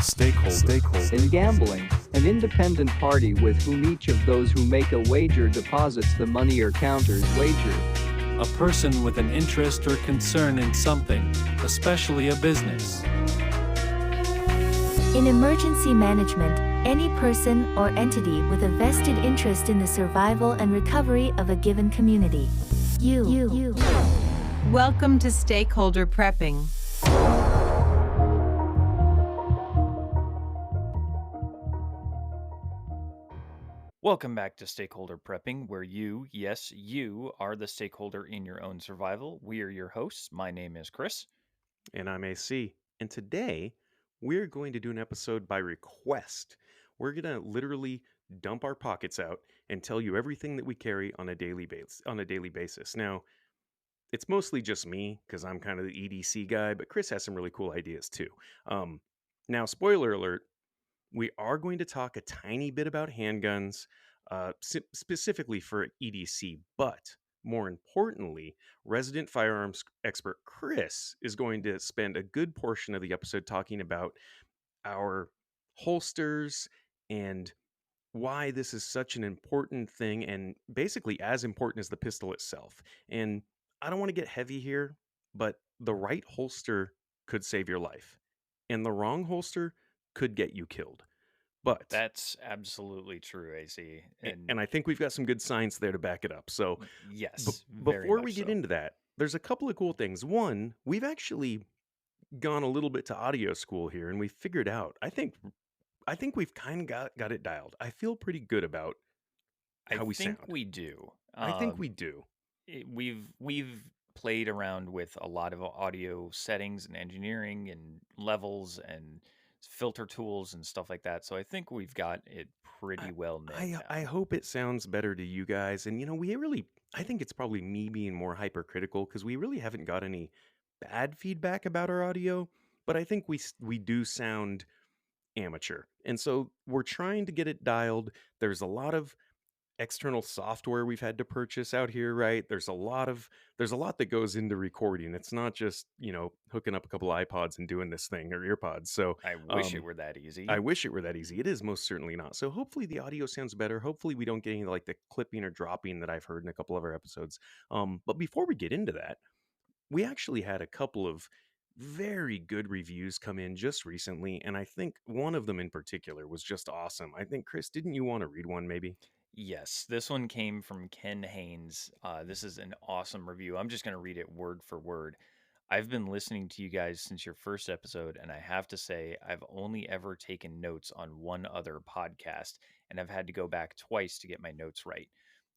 Stakeholder. In gambling, an independent party with whom each of those who make a wager deposits the money or counters wager. A person with an interest or concern in something, especially a business. In emergency management, any person or entity with a vested interest in the survival and recovery of a given community. You. Welcome to Stakeholder Prepping. Welcome back to Stakeholder Prepping, where you are the stakeholder in your own survival. We are your hosts. My name is Chris. And I'm AC. And today, we're going to do an episode by request. We're going to literally dump our pockets out and tell you everything that we carry on a daily basis. Now, it's mostly just me because I'm kind of the EDC guy, but Chris has some really cool ideas too. Now, spoiler alert, we are going to talk a tiny bit about handguns, specifically for EDC, but more importantly, resident firearms expert Chris is going to spend a good portion of the episode talking about our holsters and why this is such an important thing, and basically as important as the pistol itself. And I don't want to get heavy here, but the right holster could save your life, and the wrong holster could get you killed. But That's absolutely true, AC. and I think we've got some good science there to back it up. So yes, very before much we get so. into that, there's a couple of cool things. One, we've actually gone a little bit to audio school here, and we figured out. I think we've kind of got it dialed. I feel pretty good about how we sound. we do. I think we do. We've played around with a lot of audio settings and engineering and levels and filter tools and stuff like that. So I think we've got it pretty well nailed down. I hope it sounds better to you guys. And I think it's probably me being more hypercritical because we really haven't got any bad feedback about our audio, but I think we do sound amateur. And so we're trying to get it dialed. There's a lot of external software we've had to purchase out here, right? There's a lot that goes into recording. It's not just, hooking up a couple iPods and doing this thing or earpods. So I wish it were that easy. I wish it were that easy. It is most certainly not. So hopefully the audio sounds better. Hopefully we don't get any like the clipping or dropping that I've heard in a couple of our episodes. But before we get into that, we actually had a couple of very good reviews come in just recently, and I think one of them in particular was just awesome. I think, Chris, didn't you want to read one maybe? Yes, this one came from Ken Haynes. This is an awesome review. I'm just going to read it word for word. I've been listening to you guys since your first episode, and I have to say, I've only ever taken notes on one other podcast, and I've had to go back twice to get my notes right.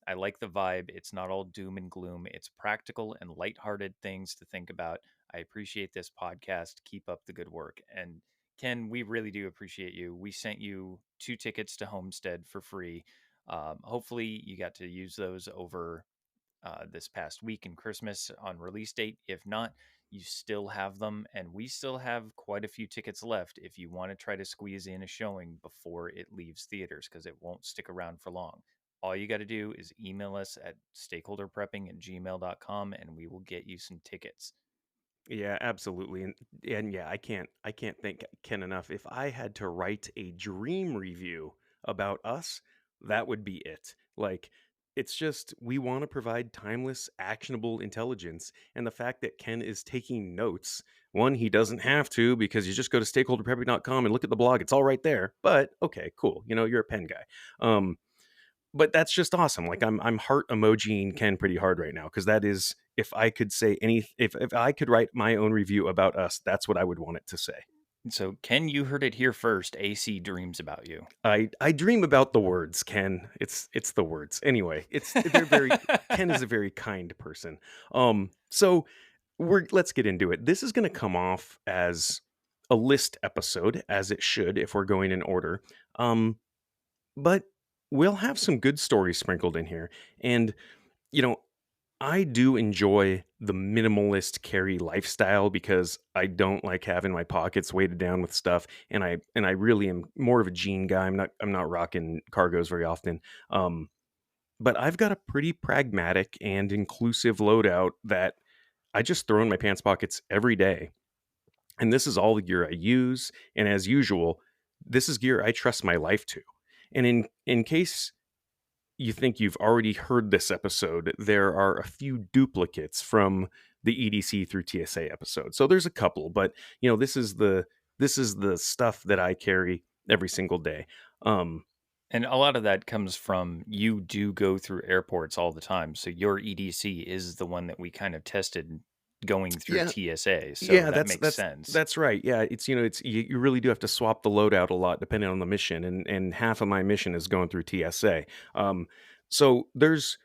I like the vibe. It's not all doom and gloom. It's practical and lighthearted things to think about. I appreciate this podcast. Keep up the good work. And Ken, we really do appreciate you. We sent you 2 tickets to Homestead for free. Hopefully you got to use those over this past week and Christmas on release date. If not, you still have them, and we still have quite a few tickets left if you want to try to squeeze in a showing before it leaves theaters, because it won't stick around for long. All you got to do is email us at stakeholderprepping@gmail.com, and we will get you some tickets. Yeah, absolutely. And yeah, I can't thank Ken enough. If I had to write a dream review about us, that would be it. Like, it's just, we want to provide timeless, actionable intelligence. And the fact that Ken is taking notes, one, he doesn't have to because you just go to stakeholderprepping.com and look at the blog. It's all right there. But okay, cool. You're a pen guy. But that's just awesome. Like, I'm heart emojiing Ken pretty hard right now, because that is, if I could say if I could write my own review about us, that's what I would want it to say. So, Ken, you heard it here first. AC dreams about you. I dream about the words, Ken. It's the words. Anyway, they're very Ken is a very kind person. So let's get into it. This is going to come off as a list episode, as it should if we're going in order. But we'll have some good stories sprinkled in here. And, I do enjoy the minimalist carry lifestyle because I don't like having my pockets weighted down with stuff. And I really am more of a jean guy. I'm not rocking cargos very often. But I've got a pretty pragmatic and inclusive loadout that I just throw in my pants pockets every day. And this is all the gear I use. And as usual, this is gear I trust my life to. And in case you think you've already heard this episode, there are a few duplicates from the EDC through TSA episode. So there's a couple, but this is the stuff that I carry every single day. Um, And a lot of that comes from you do go through airports all the time. So your EDC is the one that we kind of tested going through yeah, TSA. So yeah, that that's makes that's sense. that's right. Yeah, you really do have to swap the load out a lot depending on the mission, and half of my mission is going through TSA. So there's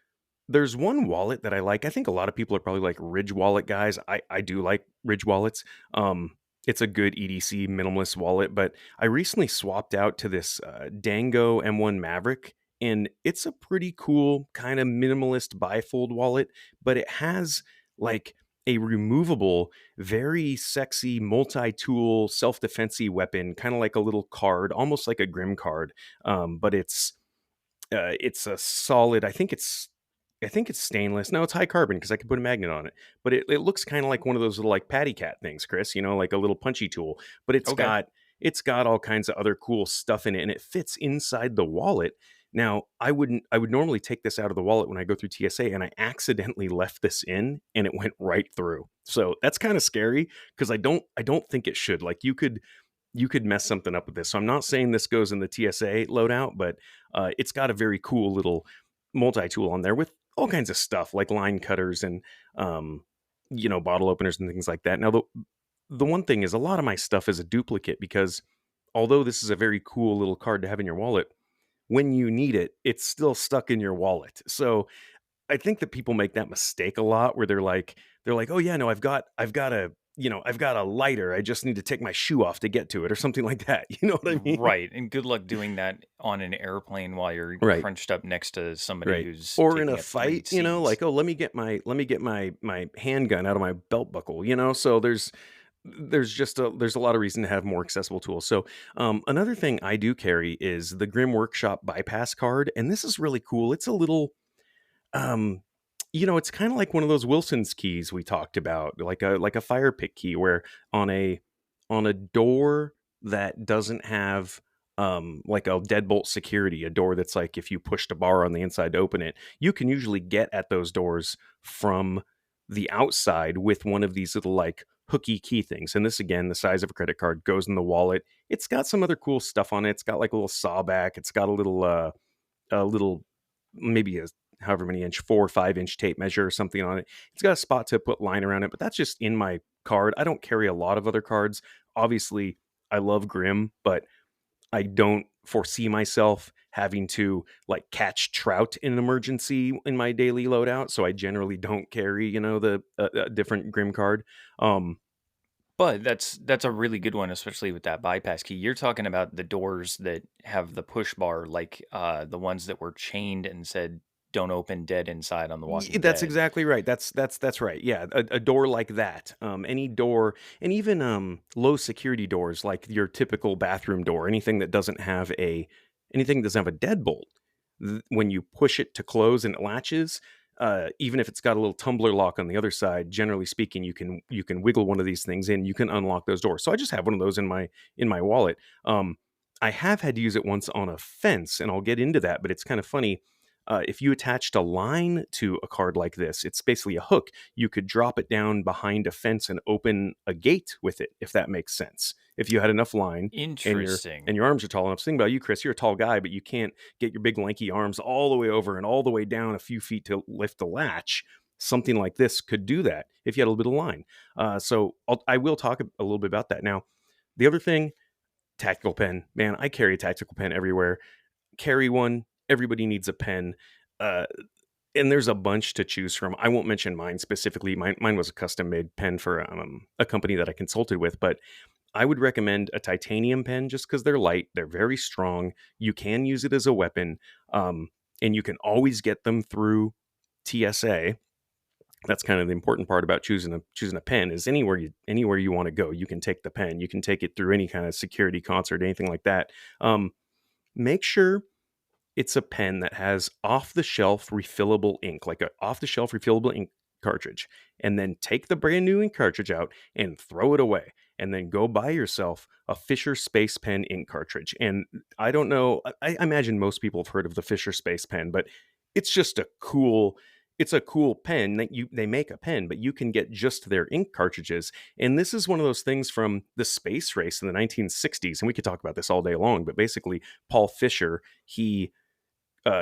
one wallet that I like. I think a lot of people are probably like Ridge wallet guys. I do like Ridge wallets. It's a good EDC minimalist wallet, but I recently swapped out to this Dango M1 Maverick, and it's a pretty cool kind of minimalist bifold wallet, but it has like a removable, very sexy multi-tool self-defensey weapon, kind of like a little card, almost like a Grim card. But it's a solid. I think it's stainless. No, it's high carbon because I can put a magnet on it. But it looks kind of like one of those little like patty cat things, Chris. Like a little punchy tool. But it's Okay. got it's got all kinds of other cool stuff in it, and it fits inside the wallet. Now, I would normally take this out of the wallet when I go through TSA, and I accidentally left this in, and it went right through. So that's kind of scary because I don't think it should. Like you could mess something up with this. So I'm not saying this goes in the TSA loadout, but it's got a very cool little multi-tool on there with all kinds of stuff like line cutters and bottle openers and things like that. Now the one thing is a lot of my stuff is a duplicate because although this is a very cool little card to have in your wallet, when you need it, it's still stuck in your wallet. So I think that people make that mistake a lot where they're like, "Oh yeah, no, I've got a lighter. I just need to take my shoe off to get to it or something like that." You know what I mean? Right. And good luck doing that on an airplane while you're Right. crunched up next to somebody Right. who's Or in a taking up three fight, seats. like, "Oh, let me get my handgun out of my belt buckle," So there's a lot of reason to have more accessible tools. So, another thing I do carry is the Grim Workshop bypass card, and this is really cool. It's a little um, it's kind of like one of those Wilson's keys we talked about, like a fire pick key, where on a door that doesn't have like a deadbolt security, a door that's like if you pushed a bar on the inside to open it, you can usually get at those doors from the outside with one of these little like hooky key things. And this again, the size of a credit card, goes in the wallet. It's got some other cool stuff on it. It's got like a little saw back. It's got a little maybe a however many inch 4 or 5 inch tape measure or something on it. It's got a spot to put line around it, but that's just in my card. I don't carry a lot of other cards. Obviously, I love Grim, but I don't foresee myself having to like catch trout in an emergency in my daily loadout, so I generally don't carry the different Grim card. um But that's a really good one, especially with that bypass key. You're talking about the doors that have the push bar, like the ones that were chained and said "Don't open dead inside" on The Walking That's Dead. exactly right. That's right. Yeah, a door like that. Any door, and even low security doors, like your typical bathroom door. Anything that doesn't have a deadbolt. When you push it to close and it latches, even if it's got a little tumbler lock on the other side, generally speaking, you can wiggle one of these things in. You can unlock those doors. So I just have one of those in my wallet. I have had to use it once on a fence, and I'll get into that. But it's kind of funny. If you attached a line to a card like this, it's basically a hook. You could drop it down behind a fence and open a gate with it, if that makes sense. If you had enough line and your Interesting. and your arms are tall enough. Think about you, Chris. You're a tall guy, but you can't get your big lanky arms all the way over and all the way down a few feet to lift the latch. Something like this could do that if you had a little bit of line. So I will talk a little bit about that. Now, the other thing, tactical pen. Man, I carry a tactical pen everywhere. Carry one. Everybody needs a pen. Uh, and there's a bunch to choose from. I won't mention mine specifically. Mine was a custom made pen for a company that I consulted with, but I would recommend a titanium pen just because they're light, they're very strong. You can use it as a weapon, and you can always get them through TSA. That's kind of the important part about choosing a pen is anywhere you want to go, you can take the pen. You can take it through any kind of security concert, anything like that. Make sure it's a pen that has off-the-shelf refillable ink, like a off-the-shelf refillable ink cartridge, and then take the brand new ink cartridge out and throw it away. and then go buy yourself a Fisher Space Pen ink cartridge. And I don't know, I imagine most people have heard of the Fisher Space Pen, but it's just it's a cool pen that they make a pen, but you can get just their ink cartridges. And this is one of those things from the space race in the 1960s. And we could talk about this all day long, but basically Paul Fisher, he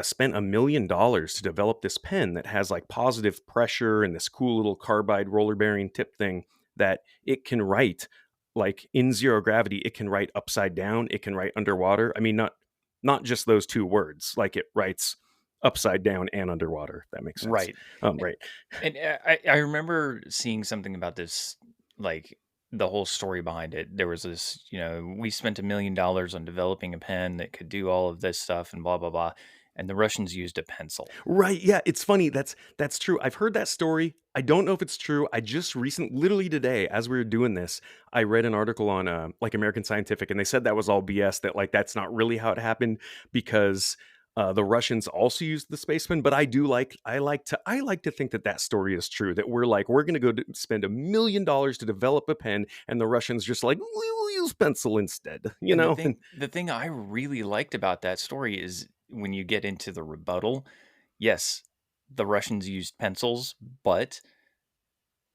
spent $1 million to develop this pen that has like positive pressure and this cool little carbide roller bearing tip thing that it can write like in zero gravity. It can write upside down. It can write underwater. I mean, not just those two words, like it writes upside down and underwater. If that makes sense. Right. Right. And I remember seeing something about this, like the whole story behind it. There was this, we spent $1 million on developing a pen that could do all of this stuff and blah, blah, blah. And the Russians used a pencil. Right. Yeah, it's funny. That's true. I've heard that story. I don't know if it's true. I just literally today, as we were doing this, I read an article on like American Scientific, and they said that was all BS. That like that's not really how it happened because the Russians also used the spaceman. But I like to think that story is true. That we're going to go spend $1 million to develop a pen, and the Russians just like we will use pencil instead. And the thing I really liked about that story is when you get into the rebuttal, yes, the Russians used pencils, but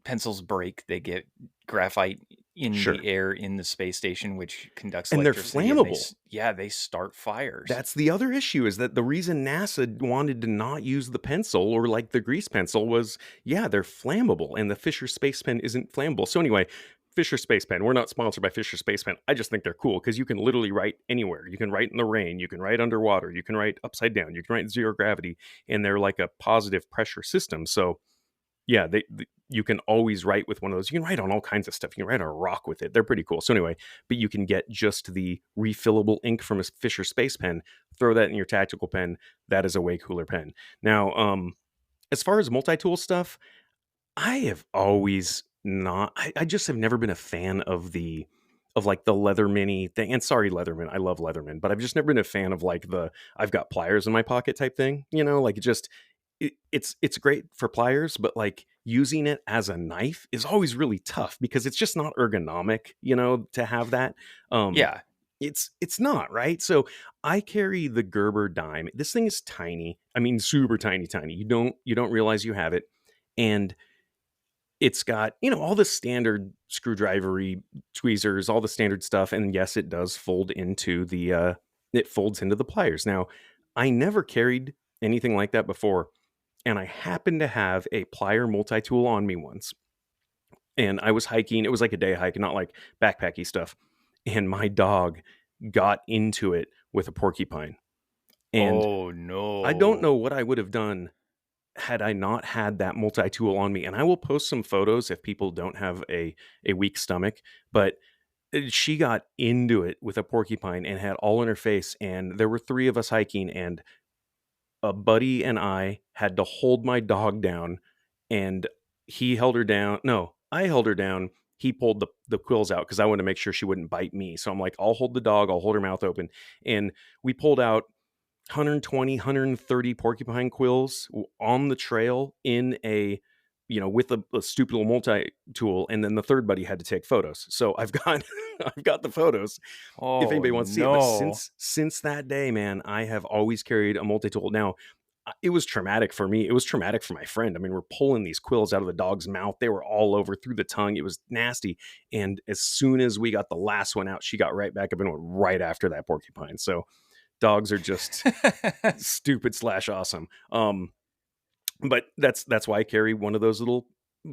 pencils break. They get graphite in Sure. the air in the space station, which conducts And they're electricity. And flammable. they start fires. That's the other issue, is that the reason NASA wanted to not use the pencil or like the grease pencil was, they're flammable, and the Fisher Space Pen isn't flammable. So anyway, Fisher Space Pen. We're not sponsored by Fisher Space Pen. I just think they're cool because you can literally write anywhere. You can write in the rain. You can write underwater. You can write upside down. You can write in zero gravity, and they're like a positive pressure system. So yeah, you can always write with one of those. You can write on all kinds of stuff. You can write on a rock with it. They're pretty cool. So anyway, but you can get just the refillable ink from a Fisher Space Pen, throw that in your tactical pen. That is a way cooler pen. Now, as far as multi-tool stuff, I have always not, I just have never been a fan of like the Leatherman thing. And sorry, Leatherman, I love Leatherman, but I've just never been a fan of like I've got pliers in my pocket type thing, like it's great for pliers, but like using it as a knife is always really tough because it's just not ergonomic, to have that. Yeah. It's not, right? So I carry the Gerber dime. This thing is tiny. I mean, super tiny. You don't realize you have it. And it's got, all the standard screwdrivery tweezers, all the standard stuff. And yes, it does fold into it folds into the pliers. Now, I never carried anything like that before. And I happened to have a plier multi-tool on me once. And I was hiking. It was like a day hike, not like backpacky stuff. And my dog got into it with a porcupine. And oh, no. I don't know what I would have done had I not had that multi-tool on me. And I will post some photos if people don't have a weak stomach. But she got into it with a porcupine and had all in her face. And there were 3 of us hiking, and a buddy and I had to hold my dog down, and he held her down. No, I held her down. He pulled the quills out because I wanted to make sure she wouldn't bite me. So I'm like, I'll hold the dog. I'll hold her mouth open. And we pulled out 120, 130 porcupine quills on the trail in with a stupid little multi-tool. And then the third buddy had to take photos. So I've got the photos if anybody wants to see it. But since that day, man, I have always carried a multi-tool. Now, it was traumatic for me. It was traumatic for my friend. I mean, we're pulling these quills out of the dog's mouth. They were all over through the tongue. It was nasty. And as soon as we got the last one out, she got right back up and went right after that porcupine. So dogs are just stupid / awesome. But that's why I carry one of those little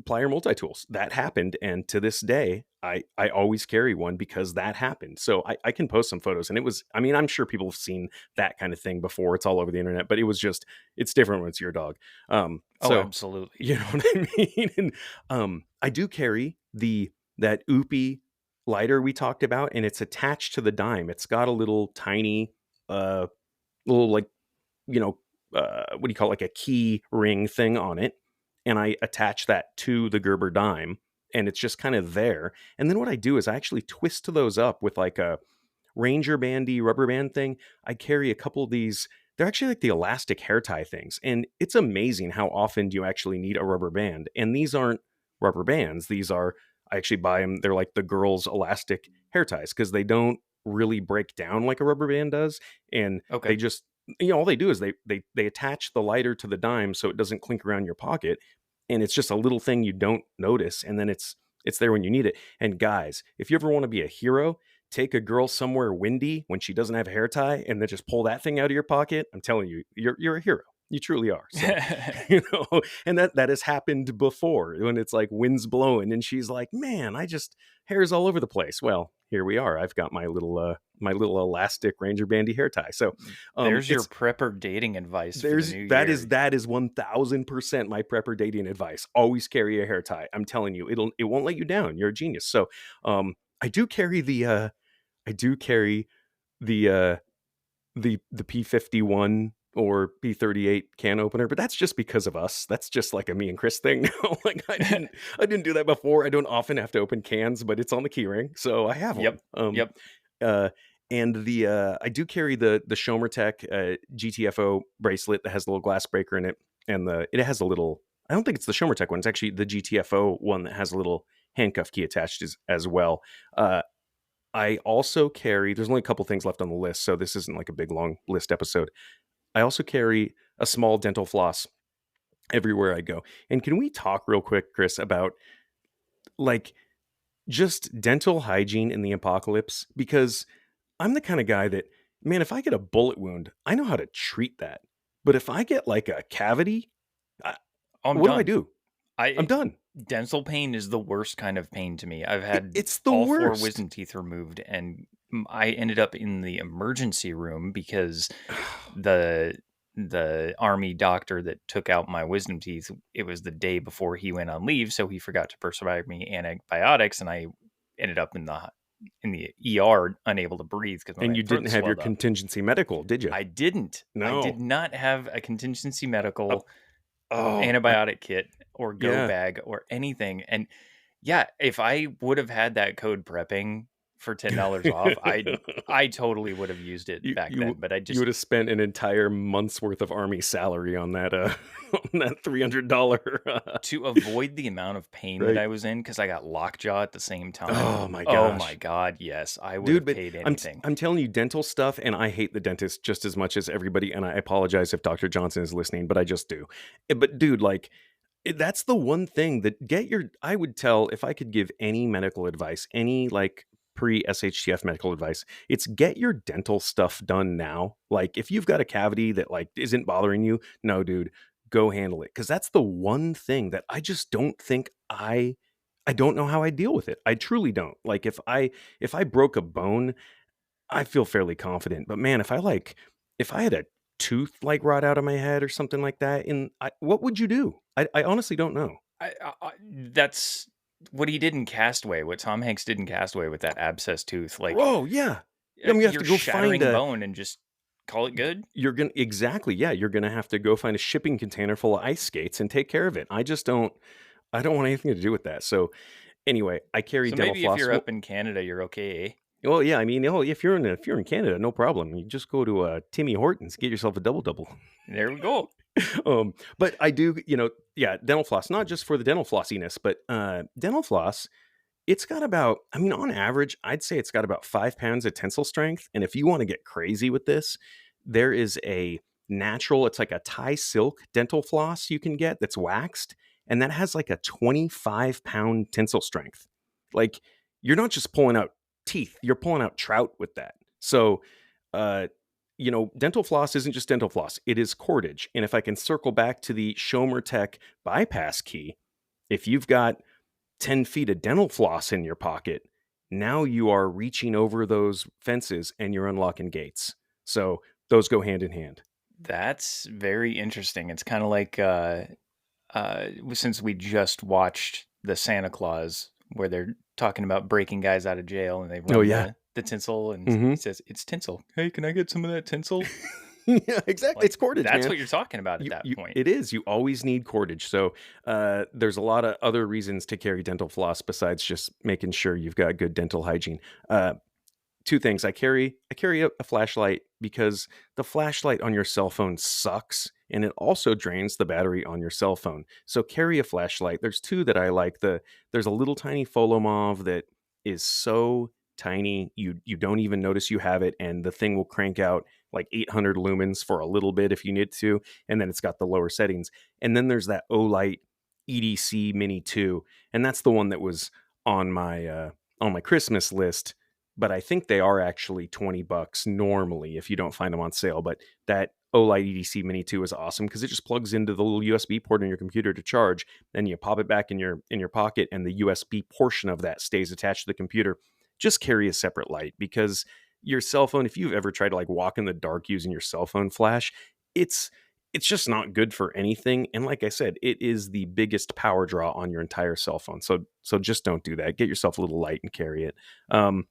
plier multi-tools. That happened, and to this day I always carry one because that happened. So I can post some photos, and it was, I mean, I'm sure people have seen that kind of thing before. It's all over the internet, but it was just, it's different when it's your dog. So absolutely. You know what I mean? And I do carry that Oopie lighter we talked about, and it's attached to the dime. It's got a little tiny little like, what do you call it? Like a key ring thing on it. And I attach that to the Gerber dime, and it's just kind of there. And then what I do is I actually twist those up with like a Ranger bandy rubber band thing. I carry a couple of these. They're actually like the elastic hair tie things. And it's amazing how often do you actually need a rubber band. And these aren't rubber bands. These are, I actually buy them. They're like the girls' elastic hair ties because they don't really break down like a rubber band does, and Okay. they just all they do is they attach the lighter to the dime so it doesn't clink around your pocket, and it's just a little thing you don't notice, and then it's there when you need it. And guys, if you ever want to be a hero, take a girl somewhere windy when she doesn't have a hair tie and then just pull that thing out of your pocket. I'm telling you, you're a hero. You truly are. So, and that has happened before when it's like winds blowing and she's like, man, hair's all over the place. Well, here we are. I've got my little elastic Ranger Bandy hair tie. So there's your prepper dating advice for the new year. That is 1000% my prepper dating advice. Always carry a hair tie. I'm telling you, it won't let you down. You're a genius. So I do carry the P51 or P38 can opener, but that's just because of us. That's just like a me and Chris thing. Like I didn't do that before. I don't often have to open cans, but it's on the keyring, so I have one. Yep. And I do carry the Schomer Tech GTFO bracelet that has a little glass breaker in it, and it has a little. I don't think it's the Schomer Tech one. It's actually the GTFO one that has a little handcuff key attached as well. I also carry. There's only a couple things left on the list, so this isn't like a big long list episode. I also carry a small dental floss everywhere I go. And can we talk real quick, Chris, about like just dental hygiene in the apocalypse? Because I'm the kind of guy that, man, if I get a bullet wound, I know how to treat that. But if I get like a cavity, what do I do? I'm done. Dental pain is the worst kind of pain to me. I've had it's the all worst. 4 wisdom teeth removed, and I ended up in the emergency room because the army doctor that took out my wisdom teeth, it was the day before he went on leave, so he forgot to prescribe me antibiotics, and I ended up in the ER unable to breathe because and you didn't have your contingency medical, did you? I didn't. No. I did not have a contingency medical antibiotic kit or go bag or anything. And yeah, if I would have had that code prepping for $10 off, I totally would have used it back then. But you would have spent an entire month's worth of army salary on that on that $300 to avoid the amount of pain that I was in because I got lockjaw at the same time. Oh my gosh. Oh my god, yes, I would have paid anything. I'm telling you, dental stuff, and I hate the dentist just as much as everybody. And I apologize if Dr. Johnson is listening, but I just do. But dude, like, that's the one thing that I would tell if I could give any medical advice, any like pre-SHTF medical advice, it's get your dental stuff done now. Like if you've got a cavity that like isn't bothering you, no dude, go handle it. Because that's the one thing that I just don't think I don't know how I deal with it. I truly don't. Like if I broke a bone, I feel fairly confident. But man, if I had a tooth like rot out of my head or something like that, what would you do? I honestly don't know. That's what he did in Castaway. What Tom Hanks did in Castaway with that abscess tooth. Like, oh yeah, I mean, you have to go find a bone and just call it good. You're gonna You're gonna have to go find a shipping container full of ice skates and take care of it. I don't want anything to do with that. So anyway, I carry dental maybe floss. If you're up in Canada, you're okay. Eh? Well, yeah, I mean, if you're in Canada, no problem. You just go to Timmy Hortons, get yourself a double. There we go. But I do, dental floss, not just for the dental flossiness, but dental floss, it's got about, I mean, on average, I'd say it's got about 5 pounds of tensile strength. And if you want to get crazy with this, there is a natural, it's like a Thai silk dental floss you can get that's waxed, and that has like a 25-pound tensile strength. Like you're not just pulling out teeth, you're pulling out trout with that. So dental floss isn't just dental floss, it is cordage. And if I can circle back to the Schomer Tech bypass key, if you've got 10 feet of dental floss in your pocket, now you are reaching over those fences and you're unlocking gates. So those go hand in hand. That's very interesting. It's kind of like since we just watched the Santa Claus where they're talking about breaking guys out of jail and they run the tinsel and he says, it's tinsel. Hey, can I get some of that tinsel? Yeah, exactly. It's cordage. That's man. What you're talking about at that point. It is. You always need cordage. So there's a lot of other reasons to carry dental floss besides just making sure you've got good dental hygiene. 2 things. I carry a flashlight because the flashlight on your cell phone sucks and it also drains the battery on your cell phone. So carry a flashlight. There's two that I like. There's a little tiny Folomov that is so tiny you don't even notice you have it, and the thing will crank out like 800 lumens for a little bit if you need to, and then it's got the lower settings. And then there's that Olight EDC Mini 2, and that's the one that was on my Christmas list, but I think they are actually $20 normally if you don't find them on sale. But that Olight EDC Mini 2 is awesome because it just plugs into the little USB port in your computer to charge, then you pop it back in your pocket, and the USB portion of that stays attached to the computer. Just carry a separate light, because your cell phone, if you've ever tried to like walk in the dark using your cell phone flash, it's just not good for anything. And like I said, it is the biggest power draw on your entire cell phone. So just don't do that. Get yourself a little light and carry it. And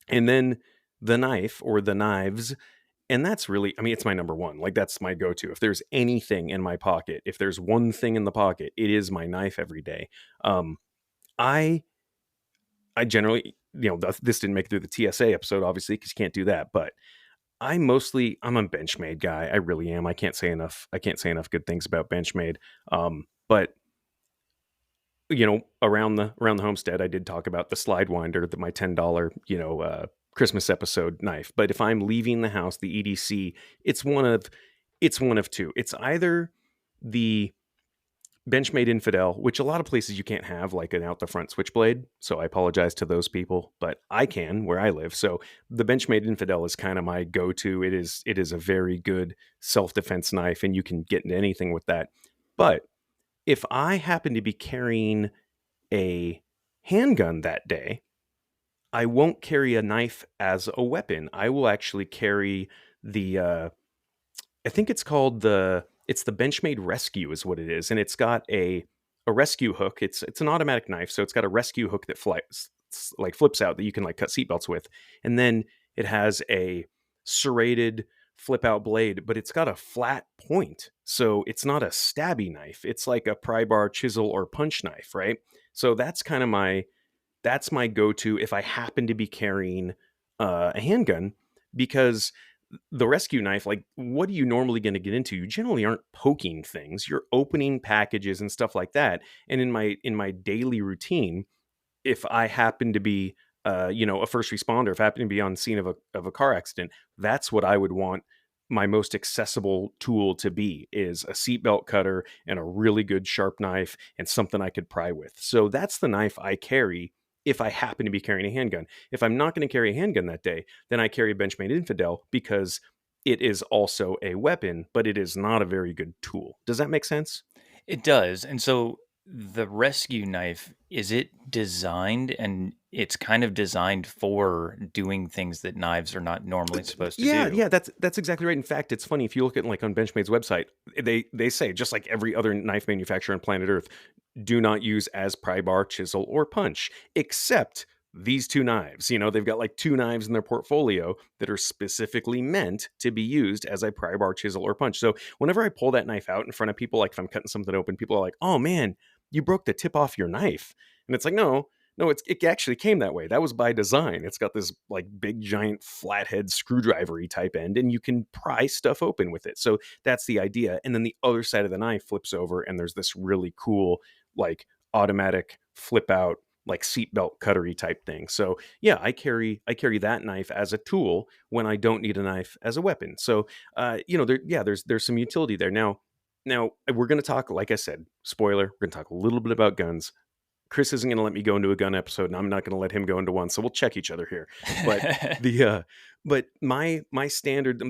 then the knife or the knives, and that's really, I mean, it's my number one. Like, that's my go-to. If there's anything in my pocket, if there's one thing in the pocket, it is my knife every day. I generally, this didn't make it through the TSA episode, obviously, because you can't do that. But I'm a Benchmade guy. I really am. I can't say enough good things about Benchmade. But around the homestead, I did talk about the slide winder, my $10, Christmas episode knife. But if I'm leaving the house, the EDC, it's one of two. It's either the Benchmade Infidel, which a lot of places you can't have, like an out the front switchblade. So I apologize to those people, but I can where I live. So the Benchmade Infidel is kind of my go-to. It is a very good self-defense knife, and you can get into anything with that. But if I happen to be carrying a handgun that day, I won't carry a knife as a weapon. I will actually carry the I think it's called the Benchmade Rescue is what it is, and it's got a rescue hook. It's an automatic knife, so it's got a rescue hook that flips out that you can like cut seatbelts with, and then it has a serrated flip out blade, but it's got a flat point, so it's not a stabby knife. It's like a pry bar, chisel, or punch knife, right? So that's kind of my go-to if I happen to be carrying a handgun, because the rescue knife, like, what are you normally going to get into? You generally aren't poking things. You're opening packages and stuff like that. And in my daily routine, if I happen to be a first responder, if I happen to be on scene of a car accident, that's what I would want my most accessible tool to be, is a seatbelt cutter and a really good sharp knife and something I could pry with. So that's the knife I carry if I happen to be carrying a handgun. If I'm not going to carry a handgun that day, then I carry a Benchmade Infidel, because it is also a weapon, but it is not a very good tool. Does that make sense? It does. And so the rescue knife, is it designed, and it's kind of designed for doing things that knives are not normally supposed to do? Yeah, that's exactly right. In fact, it's funny, if you look at like on Benchmade's website, they say, just like every other knife manufacturer on planet Earth, do not use as pry bar, chisel, or punch, except these two knives. They've got like two knives in their portfolio that are specifically meant to be used as a pry bar, chisel, or punch. So whenever I pull that knife out in front of people, like if I'm cutting something open, people are like, "Oh man, you broke the tip off your knife." And it's like, no, it actually came that way. That was by design. It's got this like big giant flathead screwdriver-y type end, and you can pry stuff open with it. So that's the idea. And then the other side of the knife flips over, and there's this really cool like automatic flip out, like seatbelt cuttery type thing. So yeah, I carry that knife as a tool when I don't need a knife as a weapon. So there's some utility there. Now we're going to talk, like I said, spoiler, we're going to talk a little bit about guns. Chris isn't going to let me go into a gun episode, and I'm not going to let him go into one. So we'll check each other here. But my standard,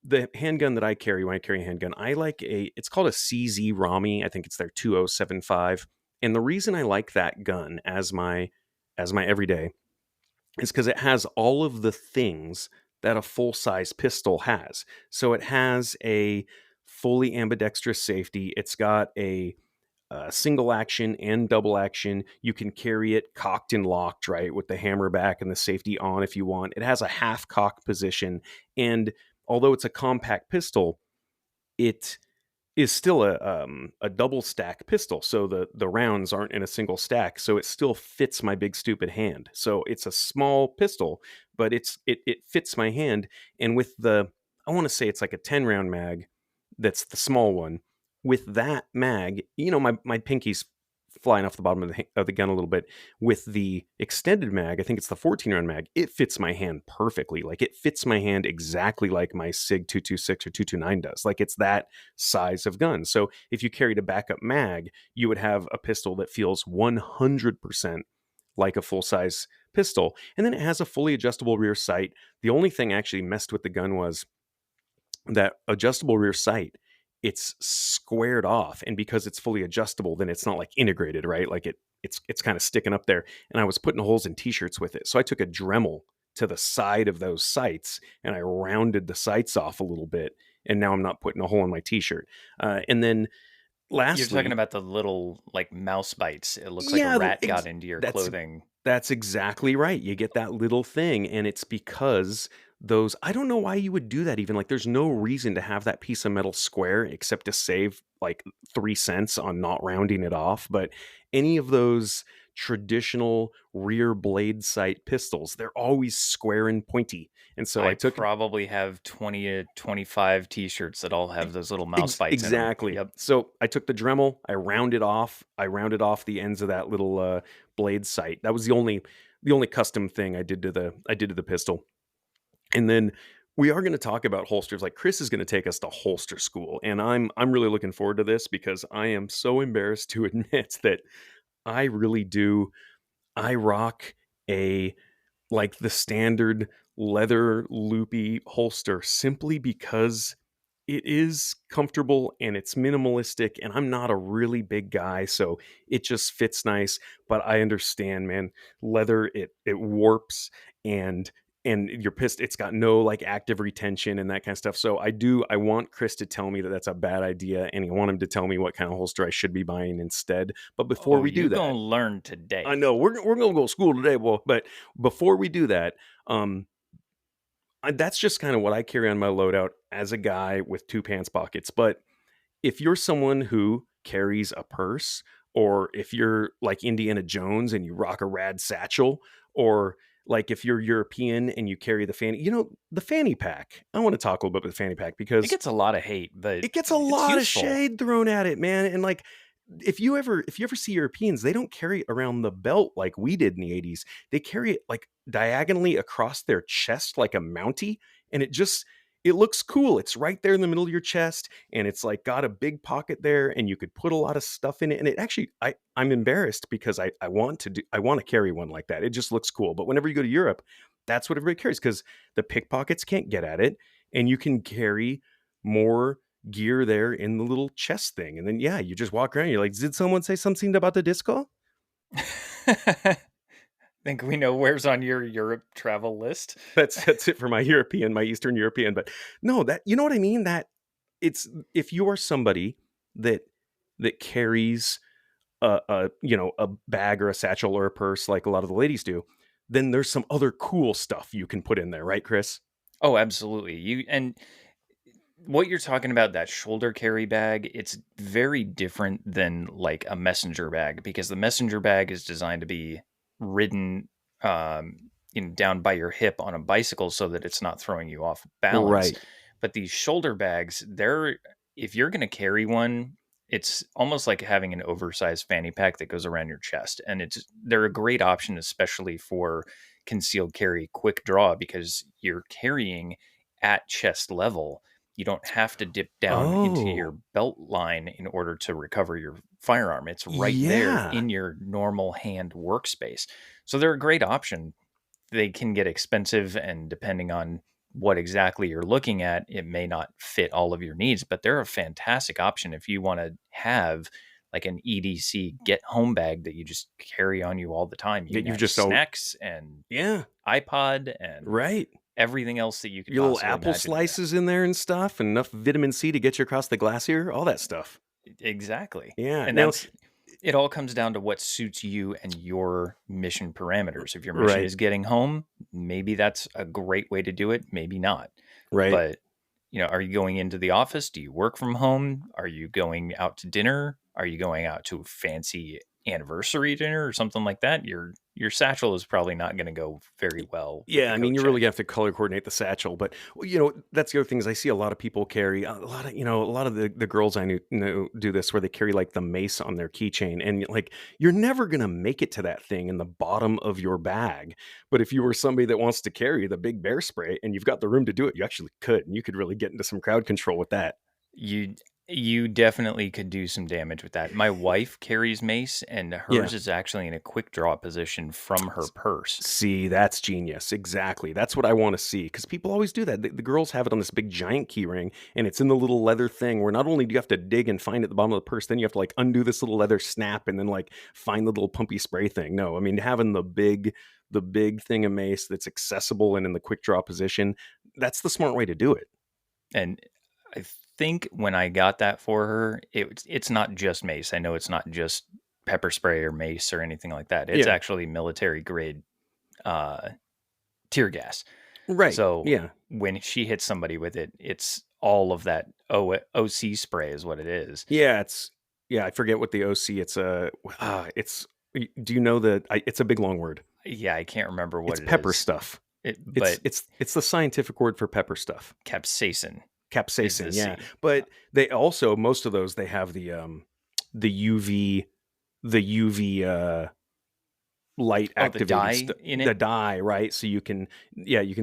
the handgun that I carry when I carry a handgun, I like it's called a CZ Rami. I think it's their 2075. And the reason I like that gun as my everyday is because it has all of the things that a full-size pistol has. So it has a fully ambidextrous safety. It's got a single action and double action. You can carry it cocked and locked, right, with the hammer back and the safety on if you want. It has a half cock position, and although it's a compact pistol, it is still a double stack pistol. So the rounds aren't in a single stack, so it still fits my big stupid hand. So it's a small pistol, but it fits my hand. And with I want to say it's like a 10 round mag. that's the small one. With that mag, my pinky's flying off the bottom of the gun a little bit. With the extended mag, I think it's the 14-round mag, it fits my hand perfectly. Like, it fits my hand exactly like my SIG 226 or 229 does. Like, it's that size of gun. So if you carried a backup mag, you would have a pistol that feels 100% like a full-size pistol. And then it has a fully adjustable rear sight. The only thing actually messed with the gun was that adjustable rear sight, it's squared off, and because it's fully adjustable, then it's not like integrated, right? Like it's kind of sticking up there. And I was putting holes in t-shirts with it, so I took a Dremel to the side of those sights and I rounded the sights off a little bit, and now I'm not putting a hole in my t-shirt. And then You're talking lastly, about the little like mouse bites. It looks like a yeah, rat got into your that's clothing. that's exactly right. You get that little thing, and it's because those, I don't know why you would do that even. Like, there's no reason to have that piece of metal square except to save like 3 cents on not rounding it off. But any of those traditional rear blade sight pistols, they're always square and pointy. And so I I took probably have 20 to 25 t-shirts that all have those little mouse bites in them. exactly. Yep. So I took the Dremel, I rounded off the ends of that little blade sight. That was the only custom thing I did to the pistol. And then we are going to talk about holsters. Like, Chris is going to take us to holster school, and I'm really looking forward to this because I am so embarrassed to admit that I really do. I rock a like the standard leather loopy holster simply because it is comfortable and it's minimalistic, and I'm not a really big guy, so it just fits nice. But I understand, man, leather, it warps, and you're pissed it's got no like active retention and that kind of stuff. So I want Chris to tell me that that's a bad idea, and I want him to tell me what kind of holster I should be buying instead. But before Oh, we do you're that, gonna learn I today. know we're gonna go to school today, boy. But before we do that, that's just kind of what I carry on my loadout as a guy with two pants pockets. But if you're someone who carries a purse, or if you're like Indiana Jones and you rock a rad satchel, or like if you're European and you carry the fanny pack. I want to talk a little bit about the fanny pack It because gets a lot of hate, but it gets a it's lot of useful. shade thrown at it, man. And like, if you ever see Europeans, they don't carry it around the belt like we did in the 80s. They carry it like diagonally across their chest like a mountie, and it looks cool. It's right there in the middle of your chest, and it's like got a big pocket there, and you could put a lot of stuff in it. And it actually, I'm embarrassed because I want to carry one like that. It just looks cool. But whenever you go to Europe, that's what everybody carries because the pickpockets can't get at it, and you can carry more gear there in the little chest thing. And then, yeah, you just walk around. You're like, did someone say something about the disco? Think we know where's on your Europe travel list. That's it for my Eastern European. But no, that, you know what I mean? That it's, if you are somebody that carries a bag or a satchel or a purse like a lot of the ladies do, then there's some other cool stuff you can put in there, right, Chris? Oh, absolutely. And what you're talking about, that shoulder carry bag, it's very different than like a messenger bag, because the messenger bag is designed to be ridden down by your hip on a bicycle so that it's not throwing you off balance. Right. But these shoulder bags, if you're going to carry one, it's almost like having an oversized fanny pack that goes around your chest. And they're a great option, especially for concealed carry quick draw, because you're carrying at chest level. You don't have to dip down into your belt line in order to recover your firearm. It's right there in your normal hand workspace. So they're a great option. They can get expensive, and depending on what exactly you're looking at, it may not fit all of your needs, but they're a fantastic option if you want to have like an EDC get home bag that you just carry on you all the time. You have snacks and iPod and right. everything else that you could your little apple slices in there and stuff, and enough vitamin C to get you across the glacier, all that stuff. Exactly. Yeah. And it all comes down to what suits you and your mission parameters. If your mission is getting home, maybe that's a great way to do it. Maybe not. Right. But, are you going into the office? Do you work from home? Are you going out to dinner? Are you going out to a fancy anniversary dinner or something like that, your satchel is probably not going to go very well with Yeah, the I coat mean, you check. really have to color coordinate the satchel, but that's the other things I see a lot of people carry. A lot of a lot of the girls I know do this where they carry like the mace on their keychain, and like you're never gonna make it to that thing in the bottom of your bag. But if you were somebody that wants to carry the big bear spray and you've got the room to do it, you actually could, and you could really get into some crowd control with that. You you definitely could do some damage with that. My wife carries mace, and Yeah. hers is actually in a quick draw position from her purse. See, that's genius. Exactly. That's what I want to see because people always do that. The girls have it on this big giant key ring and it's in the little leather thing where not only do you have to dig and find it at the bottom of the purse, then you have to like undo this little leather snap and then like find the little pumpy spray thing. No, I mean, having the big thing of mace that's accessible and in the quick draw position, that's the smart way to do it. And I think when I got that for her, it's not just mace. I know it's not just pepper spray or mace or anything like that. It's Yeah. actually military grade uh, tear gas. Right. So Yeah. when she hits somebody with it, it's all of that OC spray is what it is. Yeah. I forget what the OC, do you know it's a big long word. Yeah, I can't remember what It's it pepper is. stuff. But It's the scientific word for pepper stuff. capsaicin is Capsaicin, the yeah. C. But they also most of those they have the UV light Oh, the activating dye in the it? dye, right? So you can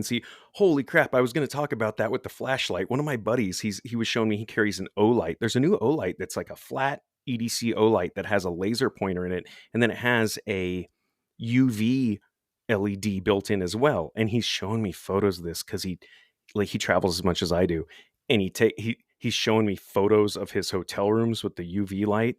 see. Holy crap! I was going to talk about that with the flashlight. One of my buddies, he was showing me he carries an O light. There's a new O light that's like a flat EDC O light that has a laser pointer in it, and then it has a UV LED built in as well. And he's showing me photos of this because he travels as much as I do, and he's showing me photos of his hotel rooms with the UV light.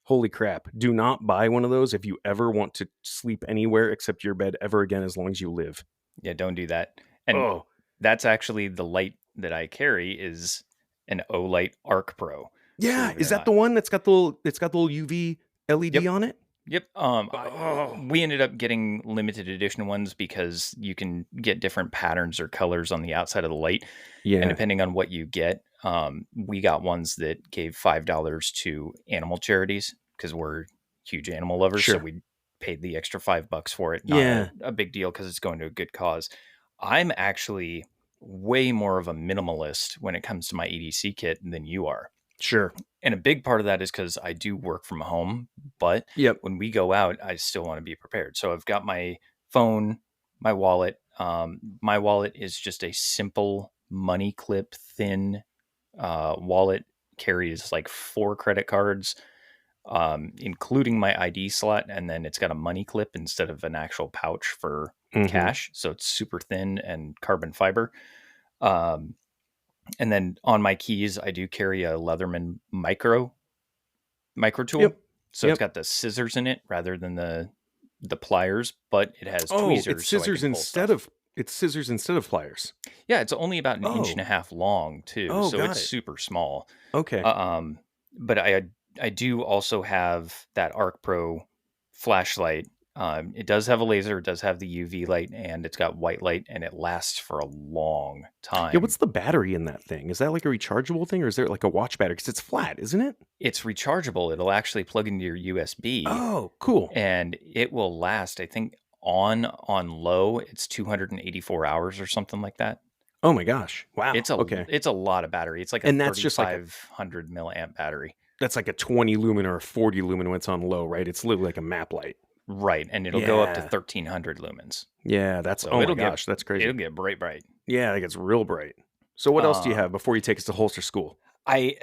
Holy crap. Do not buy one of those if you ever want to sleep anywhere except your bed ever again as long as you live. Yeah, don't do that. And Oh, that's actually the light that I carry is an O-Light Arc Pro. yeah. Believe it Is or that not. the one that's got the little UV LED Yep. on it? Yep. Oh. We ended up getting limited edition ones because you can get different patterns or colors on the outside of the light. Yeah. And depending on what you get, we got ones that gave $5 to animal charities because we're huge animal lovers. So Sure. we paid the extra $5 for it. Not Yeah. a big deal because it's going to a good cause. I'm actually way more of a minimalist when it comes to my EDC kit than you are. Sure. And a big part of that is because I do work from home, but Yep. when we go out, I still want to be prepared. So I've got my phone, my wallet. My wallet is just a simple money clip, thin wallet. Carries like 4 credit cards, including my ID slot, and then it's got a money clip instead of an actual pouch for Mhm. cash. So it's super thin and carbon fiber. And then on my keys, I do carry a Leatherman micro tool. Yep. So Yep. it's got the scissors in it rather than the pliers, but it has Oh, tweezers. it's so I scissors can pull instead stuff. of pliers. Yeah, it's only about an inch and Oh. a half long too, Oh, so got it's it. super small. Okay. But I do also have that Arc Pro flashlight. It does have a laser, it does have the UV light, and it's got white light, and it lasts for a long time. Yeah, what's the battery in that thing? Is that like a rechargeable thing or is there like a watch battery? Because it's flat, isn't it? It's rechargeable. It'll actually plug into your USB. Oh, cool. And it will last, I think on low, it's 284 hours or something like that. Oh my gosh. Wow. It's a Okay. it's a lot of battery. It's like a And that's just like 3500 milliamp battery. That's like a 20 lumen or a 40 lumen when it's on low, right? It's literally like a map light. Right, and it'll go up to Yeah. 1300 lumens. Yeah, that's So oh my it'll get- gosh, that's crazy. It'll get bright. Yeah, that gets real bright. So what else do you Um, have before you take us to holster school? I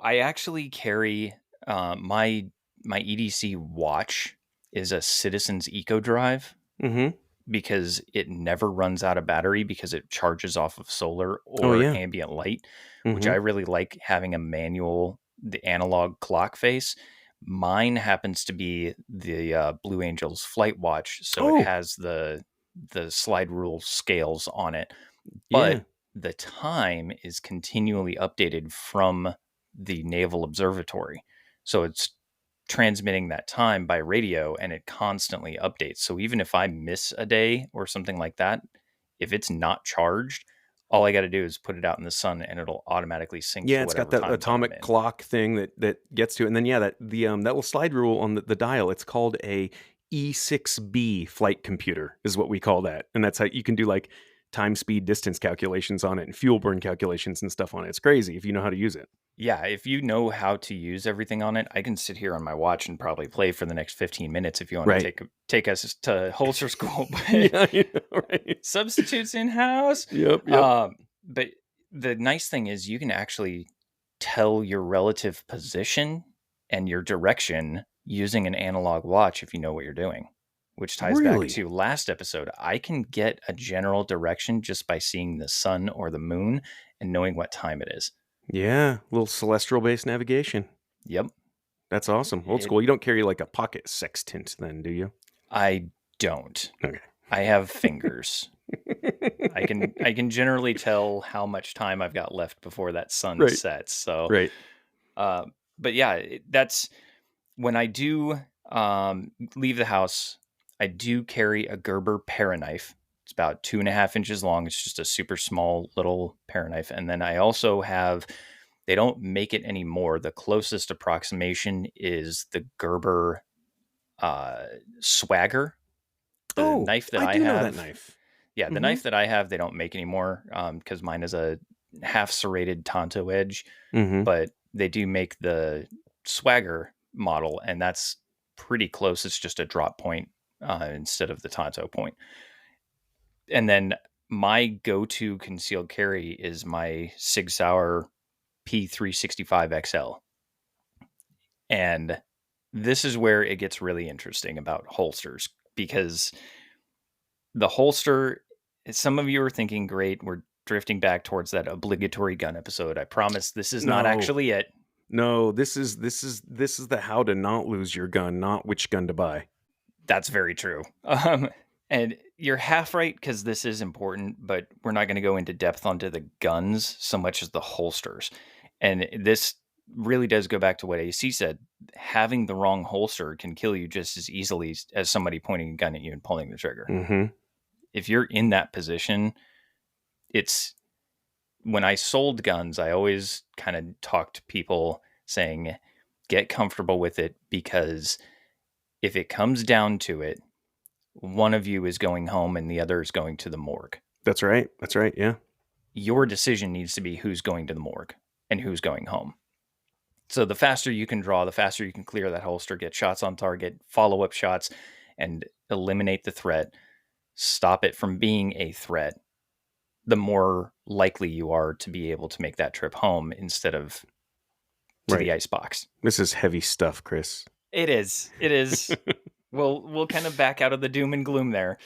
actually carry my EDC watch is a Citizens Eco Drive Mm-hmm. because it never runs out of battery because it charges off of solar Oh, or yeah. ambient light, which Mhm. I really like having a manual, the analog clock face. Mine happens to be the Blue Angels flight watch, so Oh. it has the slide rule scales on it, Yeah. but the time is continually updated from the Naval Observatory. So it's transmitting that time by radio and it constantly updates. So even if I miss a day or something like that, if it's not charged, all I got to do is put it out in the sun, and it'll automatically sync Yeah, to it's got whatever that time zone I'm atomic in. clock thing that gets to it. And then that that little slide rule on the dial, it's called a E6B flight computer is what we call that. And that's how you can do like time, speed, distance calculations on it and fuel burn calculations and stuff on it. It's crazy if you know how to use it. Yeah, if you know how to use everything on it, I can sit here on my watch and probably play for the next 15 minutes if you want Right. to take us to holster school. Yeah, right. Substitutes in house. Yep. But the nice thing is you can actually tell your relative position and your direction using an analog watch if you know what you're doing, which ties back Really? to last episode. I can get a general direction just by seeing the sun or the moon and knowing what time it is. Yeah, little celestial-based navigation. Yep. That's awesome. Old school. You don't carry like a pocket sextant then, do you? I don't. Okay. I have fingers. I can generally tell how much time I've got left before that sun Right. sets. So, Right. But yeah, that's when I do leave the house. I do carry a Gerber paraknife. It's about 2.5 inches long. It's just a super small little paraknife. And then I also have, they don't make it anymore. The closest approximation is the Gerber Swagger. The knife that I do have. know that knife. Yeah, the knife that I have, they don't make anymore because mine is a half serrated Tonto edge. Mm-hmm. But they do make the Swagger model, and that's pretty close. It's just a drop point instead of the Tonto point. And then my go-to concealed carry is my Sig Sauer P365 XL. And this is where it gets really interesting about holsters, because the holster, some of you are thinking, great, we're drifting back towards that obligatory gun episode. I promise this is not actually it. No, this is the how to not lose your gun, not which gun to buy. That's very true. And you're half right, because this is important, but we're not going to go into depth onto the guns so much as the holsters. And this really does go back to what AC said. Having the wrong holster can kill you just as easily as somebody pointing a gun at you and pulling the trigger. Mm-hmm. If you're in that position, it's, when I sold guns, I always kind of talked to people saying, get comfortable with it, because if it comes down to it, one of you is going home and the other is going to the morgue. That's right. Yeah. Your decision needs to be who's going to the morgue and who's going home. So the faster you can draw, the faster you can clear that holster, get shots on target, follow-up shots, and eliminate the threat, stop it from being a threat, the more likely you are to be able to make that trip home instead of to the icebox. This is heavy stuff, Chris. It is. We'll kind of back out of the doom and gloom there.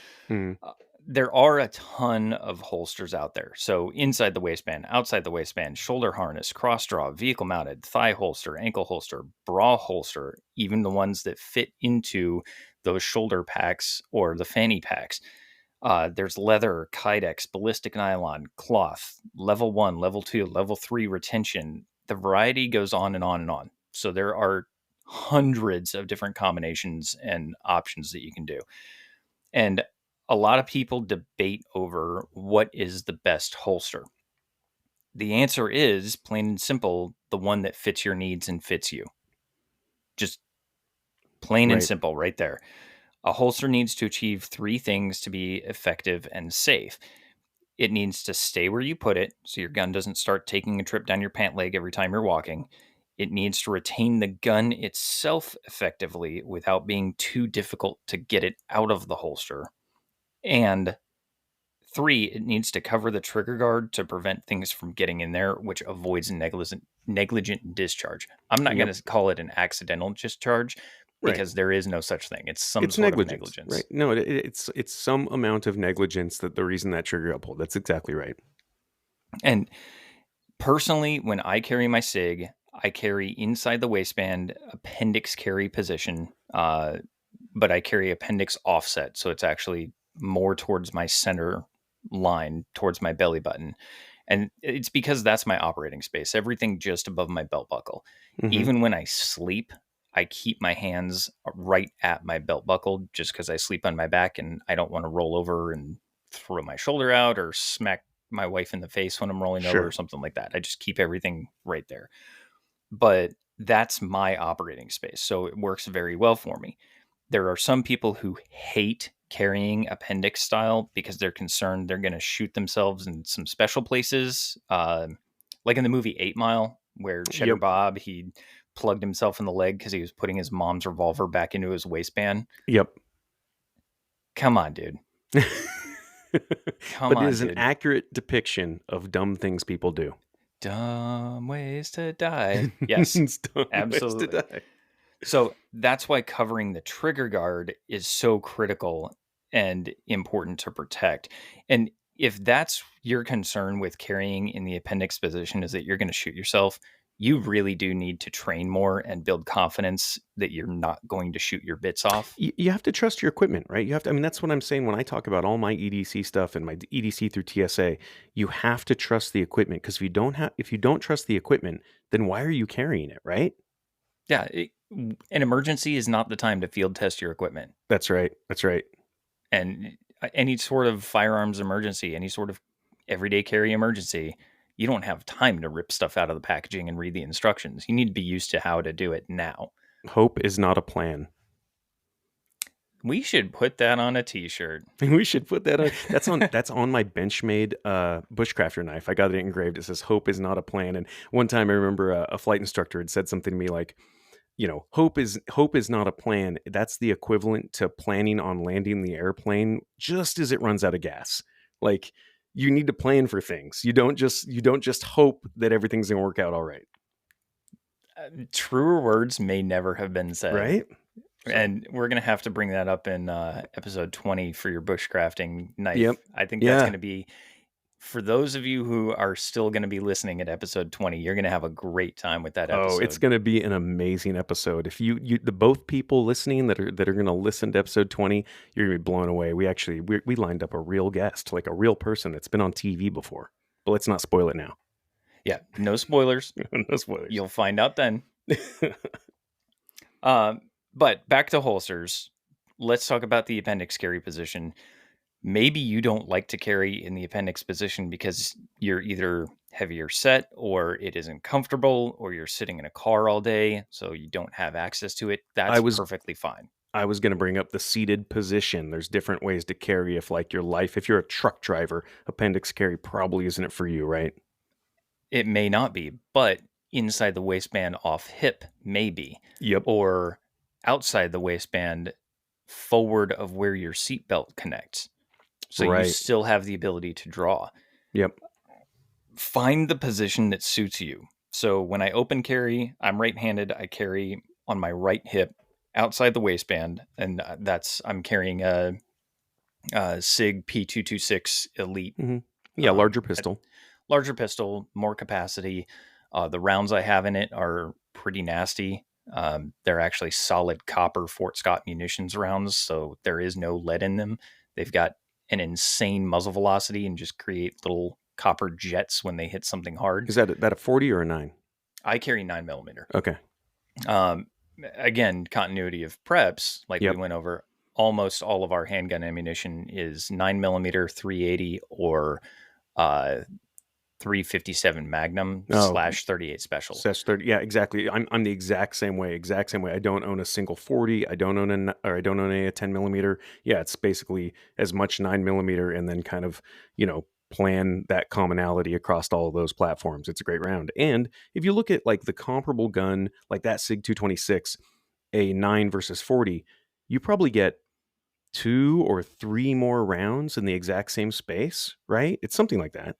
There are a ton of holsters out there. So inside the waistband, outside the waistband, shoulder harness, cross draw, vehicle mounted, thigh holster, ankle holster, bra holster, even the ones that fit into those shoulder packs or the fanny packs. There's leather, Kydex, ballistic nylon, cloth, level 1, level 2, level 3 retention. The variety goes on and on and on. So there are hundreds of different combinations and options that you can do. And a lot of people debate over what is the best holster. The answer is, plain and simple, the one that fits your needs and fits you. Just plain and simple right there. A holster needs to achieve 3 things to be effective and safe. It needs to stay where you put it, so your gun doesn't start taking a trip down your pant leg every time you're walking. It needs to retain the gun itself effectively without being too difficult to get it out of the holster. And 3, it needs to cover the trigger guard to prevent things from getting in there, which avoids negligent discharge. I'm not going to call it an accidental discharge, because there is no such thing. It's some sort of negligence. Right? No, it's some amount of negligence that the reason that trigger got pulled. That's exactly right. And personally, when I carry my SIG, I carry inside the waistband appendix carry position, but I carry appendix offset, so it's actually more towards my center line, towards my belly button. And it's because that's my operating space, everything just above my belt buckle. Even when I sleep, I keep my hands right at my belt buckle, just because I sleep on my back and I don't want to roll over and throw my shoulder out or smack my wife in the face when I'm rolling over Sure. or something like that. I just keep everything right there. But that's my operating space, so it works very well for me. There are some people who hate carrying appendix style because they're concerned they're going to shoot themselves in some special places, like in the movie 8 Mile, where Cheddar Yep. Bob, he plugged himself in the leg because he was putting his mom's revolver back into his waistband. Yep. Come on, dude. Come But on, it is an dude. accurate depiction of dumb things people do. Dumb ways to die. Yes, It's dumb ways to absolutely. die. So that's why covering the trigger guard is so critical and important to protect. And if that's your concern with carrying in the appendix position, is that you're going to shoot yourself, you really do need to train more and build confidence that you're not going to shoot your bits off. You have to trust your equipment, right? You have to, I mean, that's what I'm saying when I talk about all my EDC stuff and my EDC through TSA. You have to trust the equipment, because if you don't trust the equipment, then why are you carrying it, right? Yeah, an emergency is not the time to field test your equipment. That's right. That's right. And any sort of firearms emergency, any sort of everyday carry emergency, you don't have time to rip stuff out of the packaging and read the instructions. You need to be used to how to do it now. Hope is not a plan. We should put that on a t-shirt. We should put that on. That's on my Benchmade bushcrafter knife. I got it engraved. It says "Hope is not a plan." And one time I remember a flight instructor had said something to me like, hope is not a plan. That's the equivalent to planning on landing the airplane just as it runs out of gas. Like, you need to plan for things. You don't just hope that everything's gonna work out all right. Truer words may never have been said. Right? And we're going to have to bring that up in episode 20 for your bushcrafting knife. Yep. I think that's Yeah. going to be, for those of you who are still going to be listening at episode 20, you're going to have a great time with that episode. Oh, it's going to be an amazing episode. If the both people listening that are going to listen to episode 20, you're going to be blown away. We lined up a real guest, like a real person that's been on TV before. But let's not spoil it now. Yeah, no spoilers. No spoilers. You'll find out then. But back to holsters. Let's talk about the appendix carry position. Maybe you don't like to carry in the appendix position because you're either heavier set, or it isn't comfortable, or you're sitting in a car all day, so you don't have access to it. That's perfectly fine. I was going to bring up the seated position. There's different ways to carry if you're a truck driver, appendix carry probably isn't it for you, right? It may not be, but inside the waistband off hip, maybe. Yep. Or outside the waistband forward of where your seatbelt connects. So Right. you still have the ability to draw. Yep. Find the position that suits you. So when I open carry, I'm right-handed. I carry on my right hip outside the waistband, and I'm carrying a SIG P226 Elite. Mm-hmm. Yeah, larger pistol. Larger pistol, more capacity. The rounds I have in it are pretty nasty. They're actually solid copper Fort Scott munitions rounds, so there is no lead in them. They've got an insane muzzle velocity and just create little copper jets when they hit something hard. Is that a 40 or a 9? I carry 9mm. Okay. Again, continuity of preps, like Yep. we went over, almost all of our handgun ammunition is 9mm, 380, or 357 Magnum / 38 Special. Slash 30. Yeah, exactly. I'm the exact same way. I don't own a single 40. I don't own a 10 millimeter. Yeah, it's basically as much 9mm, and then kind of, plan that commonality across all of those platforms. It's a great round. And if you look at like the comparable gun, like that SIG 226, a 9 versus 40, you probably get 2 or 3 more rounds in the exact same space, right? It's something like that.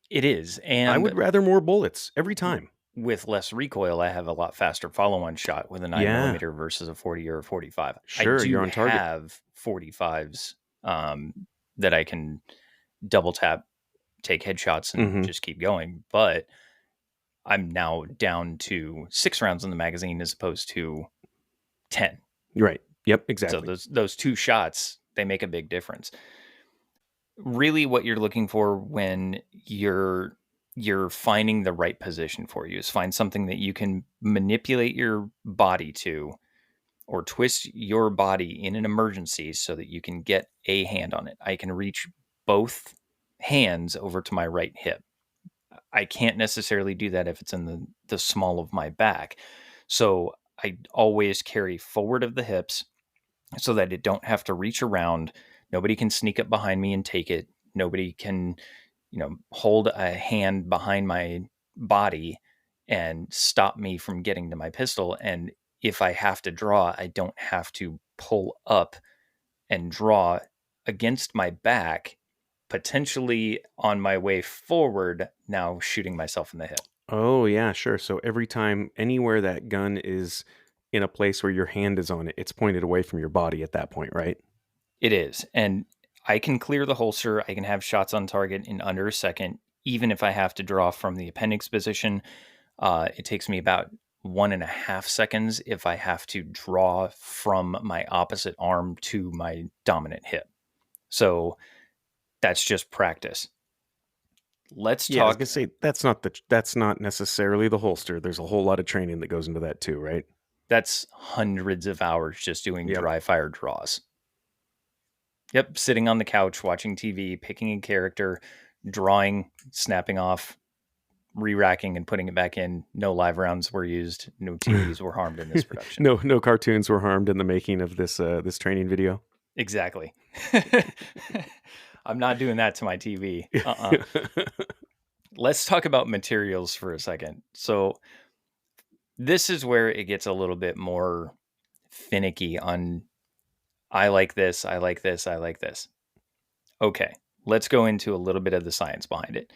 It is. And I would rather more bullets every time. With less recoil, I have a lot faster follow-on shot with a 9mm versus a 40 or a 45. Sure, I do you're on target. have 45s that I can double tap, take headshots, and just keep going. But I'm now down to 6 rounds in the magazine as opposed to 10. Right. Yep, exactly. So those 2 shots, they make a big difference. Really, what you're looking for when you're finding the right position for you is find something that you can manipulate your body to, or twist your body in an emergency so that you can get a hand on it. I can reach both hands over to my right hip. I can't necessarily do that if it's in the small of my back. So I always carry forward of the hips so that it don't have to reach around. Nobody can sneak up behind me and take it. Nobody can, hold a hand behind my body and stop me from getting to my pistol. And if I have to draw, I don't have to pull up and draw against my back, potentially on my way forward, now shooting myself in the hip. Oh, yeah, sure. So every time anywhere that gun is in a place where your hand is on it, it's pointed away from your body at that point, right? It is. And I can clear the holster. I can have shots on target in under a second, even if I have to draw from the appendix position. It takes me about 1.5 seconds if I have to draw from my opposite arm to my dominant hip. So that's just practice. Let's Yeah, I was talk. gonna say that's not necessarily the holster. There's a whole lot of training that goes into that too, right? That's hundreds of hours just doing Yep. dry fire draws. Yep, sitting on the couch, watching TV, picking a character, drawing, snapping off, re-racking and putting it back in. No live rounds were used. No TVs were harmed in this production. No cartoons were harmed in the making of this this training video. Exactly. I'm not doing that to my TV. Let's talk about materials for a second. So this is where it gets a little bit more finicky on I like this, I like this, I like this. Okay, let's go into a little bit of the science behind it.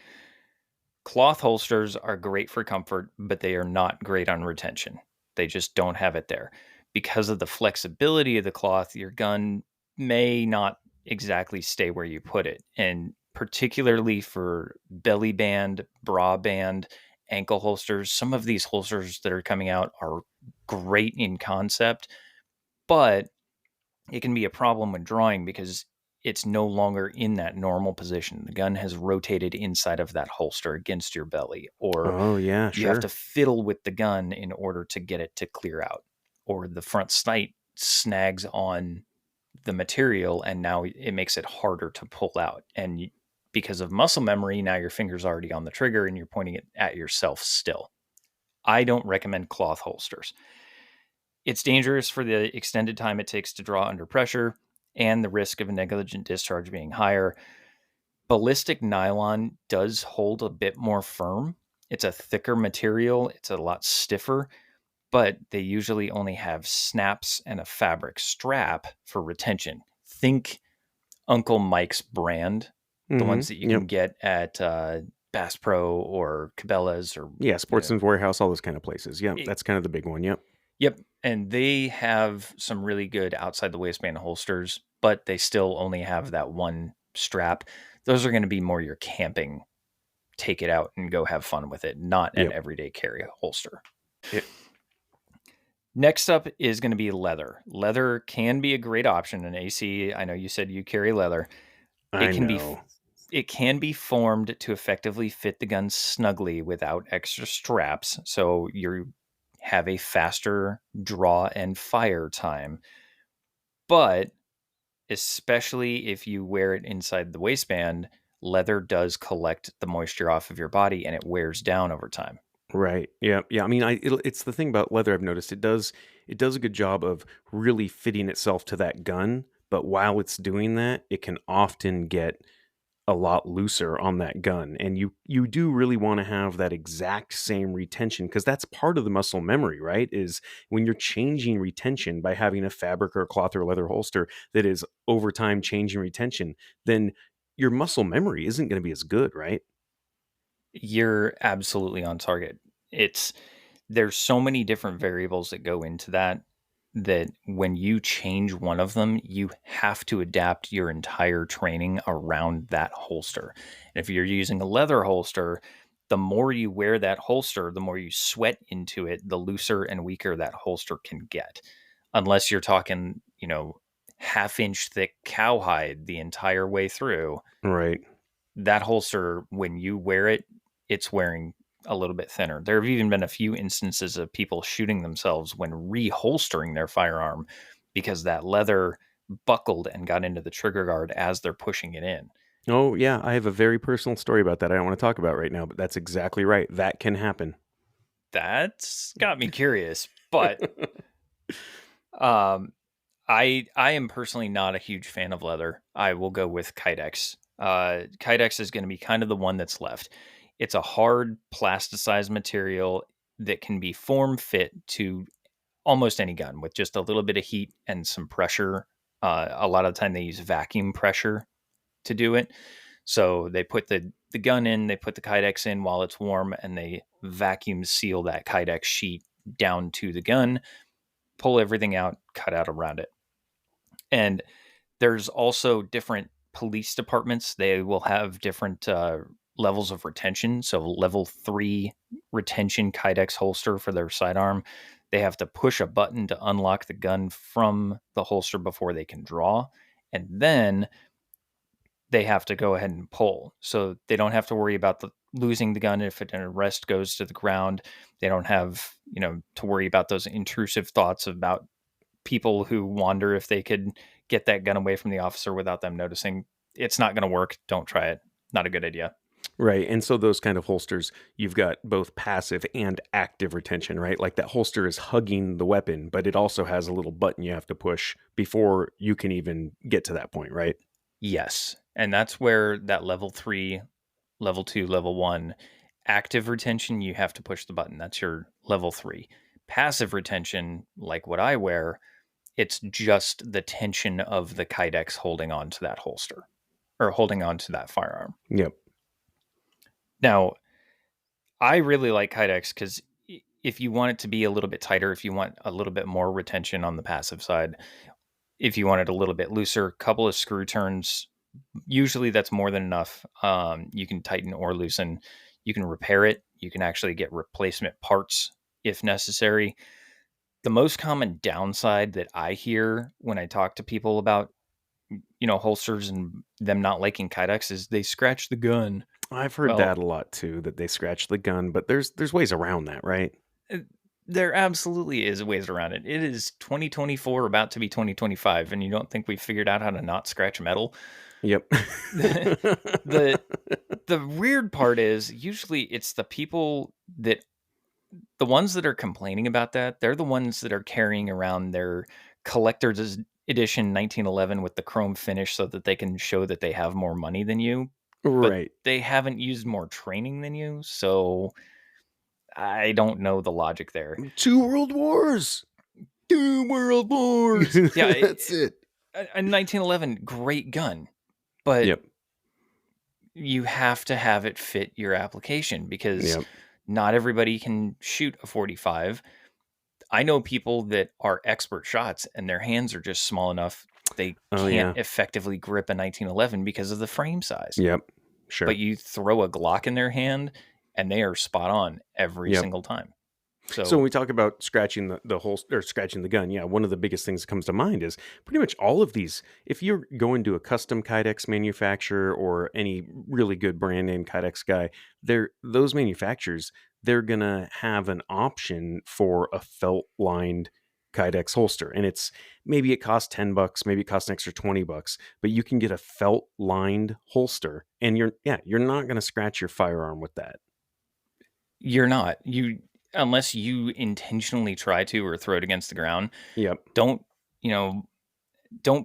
Cloth holsters are great for comfort, but they are not great on retention. They just don't have it there. Because of the flexibility of the cloth, your gun may not exactly stay where you put it. And particularly for belly band, bra band, ankle holsters, some of these holsters that are coming out are great in concept, but it can be a problem when drawing because it's no longer in that normal position. The gun has rotated inside of that holster against your belly, or Oh, yeah, you have sure. to fiddle with the gun in order to get it to clear out, or the front sight snags on the material and now it makes it harder to pull out. And because of muscle memory, now your finger's already on the trigger and you're pointing it at yourself still. I don't recommend cloth holsters. It's dangerous for the extended time it takes to draw under pressure and the risk of a negligent discharge being higher. Ballistic nylon does hold a bit more firm. It's a thicker material, it's a lot stiffer, but they usually only have snaps and a fabric strap for retention. Think Uncle Mike's brand, the Mm-hmm. ones that you Yep. can get at Bass Pro or Cabela's or Yeah, Sportsman's Warehouse, all those kind of places. Yep, it- that's kind of the big one. Yep. Yep. And they have some really good outside the waistband holsters, but they still only have that one strap. Those are going to be more your camping, take it out and go have fun with it, not an Yep. everyday carry holster. Yep. Next up is going to be leather. Leather can be a great option in AC. I know you said you carry leather. I can know. It can be formed to effectively fit the gun snugly without extra straps, so you have a faster draw and fire time. But especially if you wear it inside the waistband, leather does collect the moisture off of your body and it wears down over time. Right. Yeah. Yeah. I mean, it's the thing about leather I've noticed. It does a good job of really fitting itself to that gun, but while it's doing that, it can often get a lot looser on that gun. And you do really want to have that exact same retention because that's part of the muscle memory, right? Is when you're changing retention by having a fabric or a cloth or leather holster that is over time changing retention, then your muscle memory isn't going to be as good, right? You're absolutely on target. There's so many different variables that go into that when you change one of them, you have to adapt your entire training around that holster. And if you're using a leather holster, the more you wear that holster, the more you sweat into it, the looser and weaker that holster can get. Unless you're talking, half-inch thick cowhide the entire way through, Right. that holster, when you wear it, it's wearing a little bit thinner. There have even been a few instances of people shooting themselves when reholstering their firearm because that leather buckled and got into the trigger guard as they're pushing it in. Oh, yeah, I have a very personal story about that I don't want to talk about right now, but that's exactly right. That can happen. That's got me curious, but um, I am personally not a huge fan of leather. I will go with Kydex. Kydex is going to be kind of the one that's left. It's a hard plasticized material that can be form fit to almost any gun with just a little bit of heat and some pressure. A lot of the time they use vacuum pressure to do it. So they put the gun in, they put the Kydex in while it's warm, and they vacuum seal that Kydex sheet down to the gun, pull everything out, cut out around it. And there's also different police departments. They will have different levels of retention. So level 3 retention Kydex holster for their sidearm. They have to push a button to unlock the gun from the holster before they can draw. And then they have to go ahead and pull. So they don't have to worry about losing the gun if an arrest goes to the ground. They don't have, to worry about those intrusive thoughts about people who wonder if they could get that gun away from the officer without them noticing. It's not going to work. Don't try it. Not a good idea. Right. And so those kind of holsters, you've got both passive and active retention, right? Like that holster is hugging the weapon, but it also has a little button you have to push before you can even get to that point, right? Yes. And that's where that level 3, level 2, level 1 active retention, you have to push the button. That's your level 3. Passive retention, like what I wear, it's just the tension of the Kydex holding on to that holster or holding on to that firearm. Yep. Now, I really like Kydex because if you want it to be a little bit tighter, if you want a little bit more retention on the passive side, if you want it a little bit looser, couple of screw turns, usually that's more than enough. You can tighten or loosen. You can repair it. You can actually get replacement parts if necessary. The most common downside that I hear when I talk to people about, holsters and them not liking Kydex is they scratch the gun. I've heard that a lot too, that they scratch the gun, but there's ways around that, right? There absolutely is ways around it. It is 2024, about to be 2025, and you don't think we've figured out how to not scratch metal? Yep. The weird part is usually it's the ones that are complaining about that, they're the ones that are carrying around their collector's edition 1911 with the chrome finish so that they can show that they have more money than you. Right. But they haven't used more training than you, so I don't know the logic there. 2 World Wars. 2 World Wars. Yeah, that's it. A 1911, great gun, but Yep. you have to have it fit your application because Yep. not everybody can shoot a 45. I know people that are expert shots and their hands are just small enough they can't effectively grip a 1911 because of the frame size. Yep. Sure. But you throw a Glock in their hand and they are spot on every single time. So when we talk about scratching the holster or scratching the gun, one of the biggest things that comes to mind is pretty much all of these. If you're going to a custom Kydex manufacturer or any really good brand name Kydex guy, those manufacturers, they're gonna have an option for a felt lined Kydex holster, and maybe it costs $10, maybe it costs an extra $20, but you can get a felt lined holster, and you're not gonna scratch your firearm with that. You're not. Unless you intentionally try to or throw it against the ground. Yep. Don't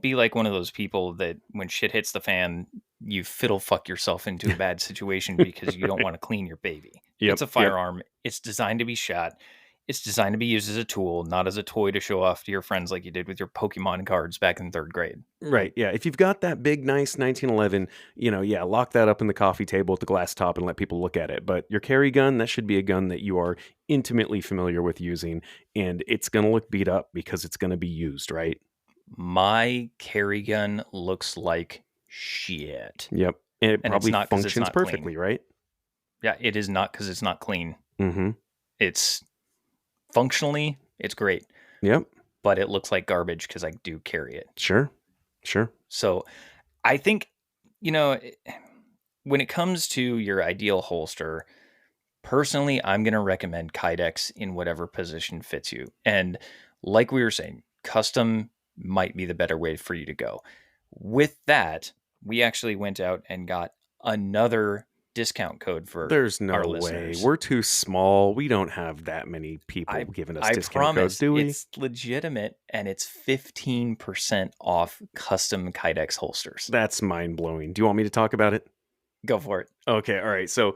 be like one of those people that when shit hits the fan, you fiddle fuck yourself into a bad situation because you don't want to clean your baby. Yep. It's a firearm. Yep. It's designed to be shot. It's designed to be used as a tool, not as a toy to show off to your friends like you did with your Pokemon cards back in 3rd grade. Right. Yeah. If you've got that big, nice 1911, lock that up in the coffee table with the glass top and let people look at it. But your carry gun, that should be a gun that you are intimately familiar with using, and it's going to look beat up because it's going to be used, right? My carry gun looks like shit. Yep. And it probably functions perfectly, clean. Right? Yeah, it is not because it's not clean. Mm-hmm. It's functionally, it's great. Yep. But it looks like garbage because I do carry it. Sure. So I think, when it comes to your ideal holster, personally, I'm going to recommend Kydex in whatever position fits you. And like we were saying, custom might be the better way for you to go. With that, we actually went out and got another discount code for There's no our way. listeners. We're too small. We don't have that many people I giving us I discount codes, promise do we? it's legitimate, and it's 15% off custom Kydex holsters. That's mind blowing. Do you want me to talk about it? Go for it. Okay, all right. So,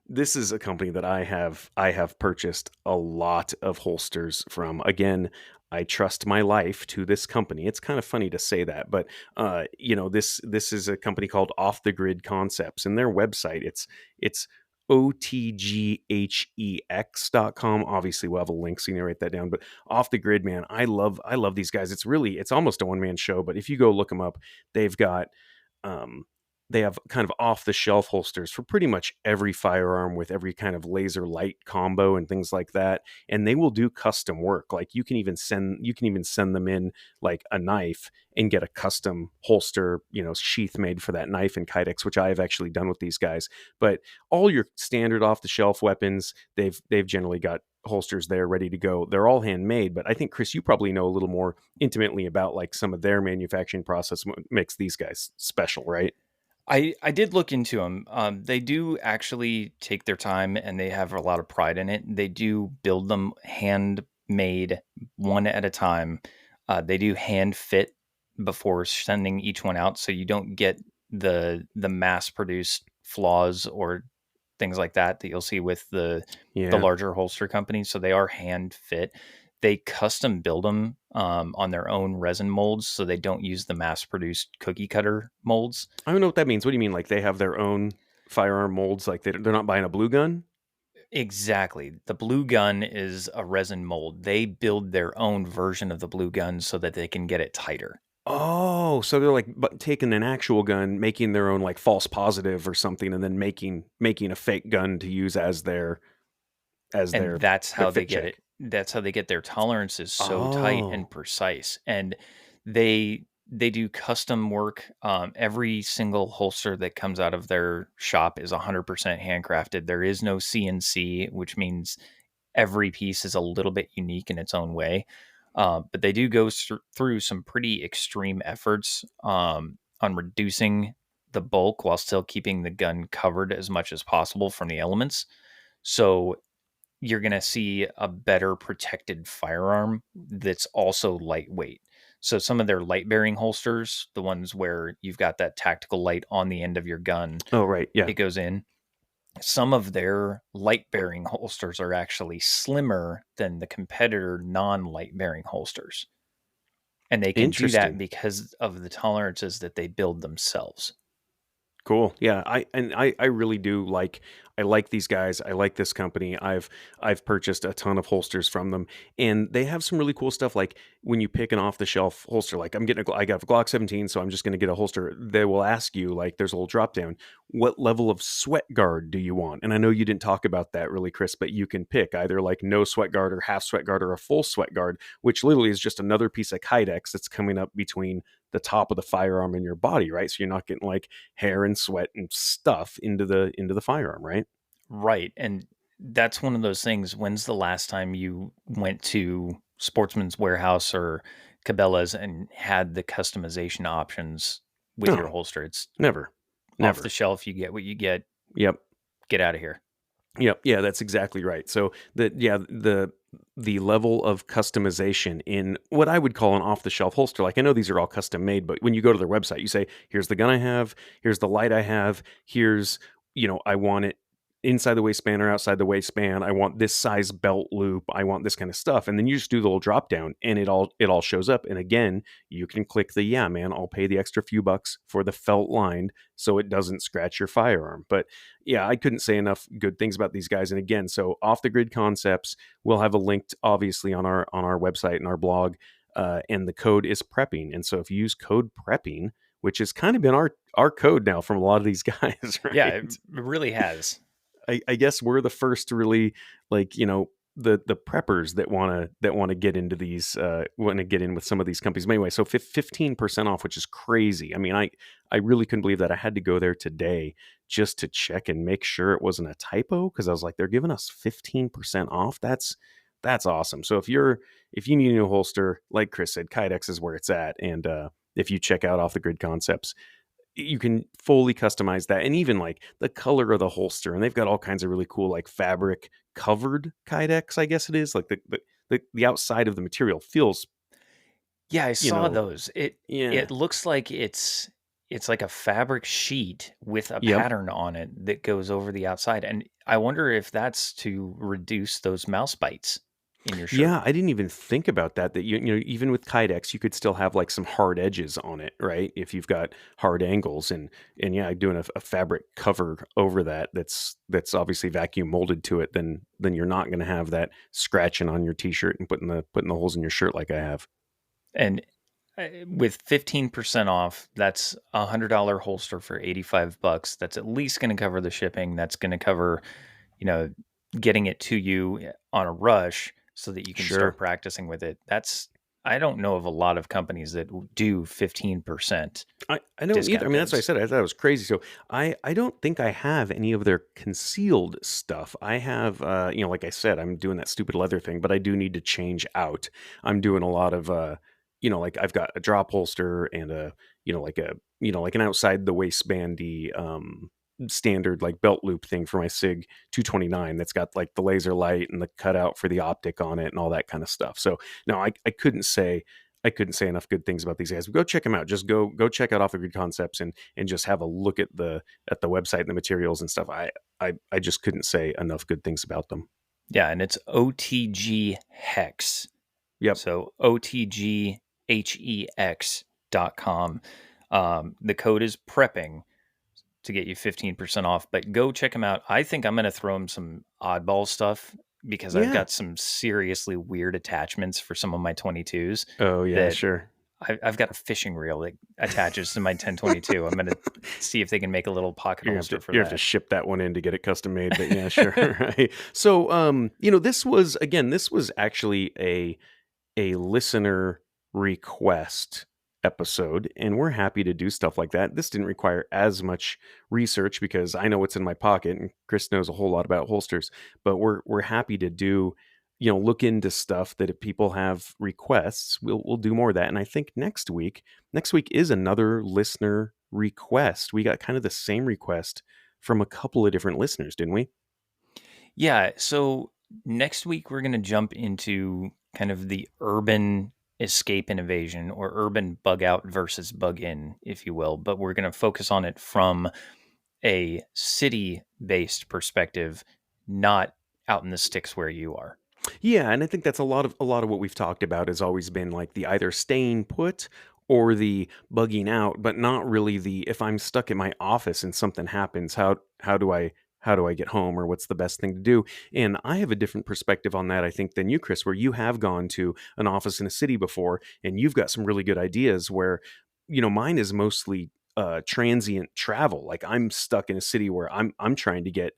this is a company that I have purchased a lot of holsters from. Again, I trust my life to this company. It's kind of funny to say that, but this is a company called Off the Grid Concepts, and their website it's otghex.com. Obviously, we'll have a link so you can write that down. But Off the Grid, man, I love these guys. It's almost a one man show, but if you go look them up, they've got um they have kind of off the shelf holsters for pretty much every firearm with every kind of laser light combo and things like that. And they will do custom work. Like you can even send them in like a knife and get a custom holster, sheath made for that knife in Kydex, which I have actually done with these guys. But all your standard off the shelf weapons, they've generally got holsters there ready to go. They're all handmade, but I think Chris, you probably know a little more intimately about like some of their manufacturing process, what makes these guys special, right? I did look into them. They do actually take their time, and they have a lot of pride in it. They do build them handmade, one at a time. They do hand fit before sending each one out, so you don't get the mass produced flaws or things like that you'll see with the Yeah. larger holster companies. So they are hand fit. They custom build them on their own resin molds, so they don't use the mass produced cookie cutter molds. I don't know what that means. What do you mean? Like they have their own firearm molds? Like they're not buying a blue gun? Exactly. The blue gun is a resin mold. They build their own version of the blue gun so that they can get it tighter. Oh, so they're like taking an actual gun, making their own like false positive or something, and then making a fake gun to use as their And that's their how they fit get check. it. That's how they get their tolerances so tight and Oh, precise. And they do custom work. Every single holster that comes out of their shop is 100% handcrafted. There is no CNC, which means every piece is a little bit unique in its own way. But they do go through some pretty extreme efforts on reducing the bulk while still keeping the gun covered as much as possible from the elements. So you're going to see a better protected firearm that's also lightweight. So some of their light bearing holsters, the ones where you've got that tactical light on the end of your gun, oh, right, yeah, it goes in. Some of their light bearing holsters are actually slimmer than the competitor non light bearing holsters. And they can do that interesting. because of the tolerances that they build themselves. Cool. Yeah, I really do I like these guys. I like this company. I've purchased a ton of holsters from them, and they have some really cool stuff. Like when you pick an off the shelf holster, like I got a Glock 17, so I'm just going to get a holster. They will ask you like there's a little drop down. What level of sweat guard do you want? And I know you didn't talk about that really, Chris, but you can pick either like no sweat guard or half sweat guard or a full sweat guard, which literally is just another piece of Kydex that's coming up between the top of the firearm and your body, right? So you're not getting like hair and sweat and stuff into the firearm, right? Right. And that's one of those things. When's the last time you went to Sportsman's Warehouse or Cabela's and had the customization options with your No, holster? It's never. off the Never. shelf. You get what you get. Yep. Get out of here. Yep. Yeah, that's exactly right. So the level of customization in what I would call an off the shelf holster, like I know these are all custom made, but when you go to their website, you say, here's the gun I have, here's the light I have, here's, I want it inside the waistband or outside the waistband. I want this size belt loop. I want this kind of stuff. And then you just do the little drop down and it all shows up. And again, you can click the, yeah, man, I'll pay the extra few bucks for the felt lined so it doesn't scratch your firearm. But yeah, I couldn't say enough good things about these guys. And again, so Off the Grid Concepts, we'll have a link obviously on our website and our blog. And the code is prepping. And so if you use code prepping, which has kind of been our code now from a lot of these guys, Yeah, right? it really has. I guess we're the first to really like the preppers that want to get into these want to get in with some of these companies. But anyway, so 15% off, which is crazy. I mean, I really couldn't believe that. I had to go there today just to check and make sure it wasn't a typo, because I was like, they're giving us 15% off. That's awesome. So if you need a new holster, like Chris said, Kydex is where it's at. And if you check out Off the Grid Concepts, you can fully customize that, and even like the color of the holster, and they've got all kinds of really cool like fabric covered kydex, I guess it is, like the outside of the material feels, Yeah, I you saw know, those. It yeah, it looks like it's like a fabric sheet with a yep. pattern on it that goes over the outside. And I wonder if that's to reduce those mouse bites in your shirt. Yeah, I didn't even think about that. That you know, even with Kydex, you could still have like some hard edges on it, right? If you've got hard angles, and yeah, doing a fabric cover over that that's obviously vacuum molded to it, then you're not going to have that scratching on your t-shirt and putting the holes in your shirt like I have. And with 15% off, that's $100 holster for 85 bucks. That's at least going to cover the shipping. That's going to cover, you know, getting it to you on a rush so that you can start Sure. practicing with it. I don't know of a lot of companies that do 15% I don't either. I discount mean, that's what I codes. said. I thought it was crazy. So I don't think I have any of their concealed stuff. I have, you know, like I said, I'm doing that stupid leather thing, but I do need to change out. I'm doing a lot of, you know, like I've got a drop holster and you know, like like an outside the waistbandy, standard like belt loop thing for my Sig 229 that's got like the laser light and the cutout for the optic on it and all that kind of stuff. So no, I couldn't say enough good things about these guys. Go check them out. Just go check out Off the Grid Concepts and just have a look at the website and the materials and stuff. I just couldn't say enough good things about them. Yeah, and it's OTG Hex. Yep. So OTGHEX.com. The code is prepping to get you 15% off, but go check them out. I think I'm going to throw them some oddball stuff because I've Yeah. got some seriously weird attachments for some of my 22s Oh yeah, that sure. I've got a fishing reel that attaches to my 1022. I'm going to see if they can make a pocket holster for You have to that. ship that one in to get it custom made, but yeah, sure. Right. So you know, this was actually a listener request episode, and we're happy to do stuff like that. This didn't require as much research because I know what's in my pocket and Chris knows a whole lot about holsters, but we're happy to do, you know, look into stuff that if people have requests, we'll do more of that. And I think next week is another listener request. We got kind of the same request from a couple of different listeners, didn't we? Yeah. So next week, we're going to jump into kind of the urban escape and evasion, or urban bug out versus bug in, if you will. But we're going to focus on it from a city based perspective, not out in the sticks where you are. Yeah, and I think that's a lot of what we've talked about has always been like the either staying put or the bugging out, but not really the if I'm stuck in my office and something happens, how do I get home or what's the best thing to do? And I have a different perspective on that I think than you, Chris, where you have gone to an office in a city before and you've got some really good ideas where you know mine is mostly transient travel. Like I'm stuck in a city where I'm trying to get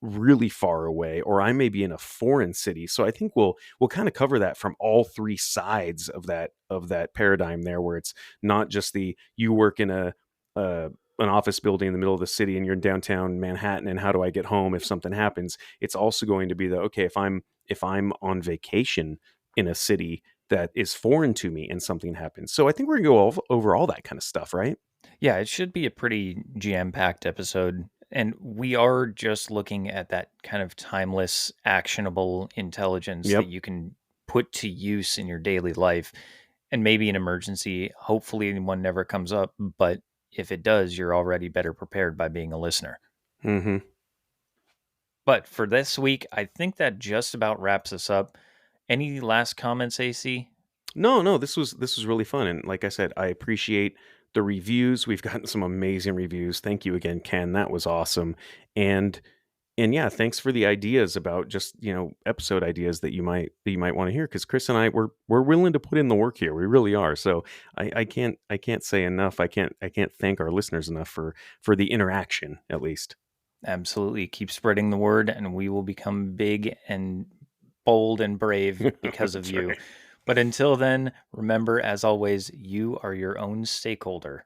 really far away or I may be in a foreign city. So I think we'll kind of cover that from all three sides of that paradigm there where it's not just the you work in an office building in the middle of the city and you're in downtown Manhattan and how do I get home if something happens. It's also going to be the okay, if I'm on vacation in a city that is foreign to me and something happens. So I think we're going to go over all that kind of stuff, right? Yeah, it should be a pretty jam packed episode. And we are just looking at that kind of timeless, actionable intelligence that Yep. you can put to use in your daily life. And maybe an emergency, hopefully one never comes up, but if it does, you're already better prepared by being a listener. Mhm. But for this week, I think that just about wraps us up. Any last comments, AC? No, this was really fun, and like I said, I appreciate the reviews. We've gotten some amazing reviews. Thank you again, Ken. That was awesome. And and yeah, thanks for the ideas about just, you know, episode ideas that you might want to hear because Chris and I we're willing to put in the work here. We really are. So I can't say enough. I can't thank our listeners enough for the interaction at least. Absolutely. Keep spreading the word, and we will become big and bold and brave because of That's you. right. But until then, remember, as always, you are your own stakeholder.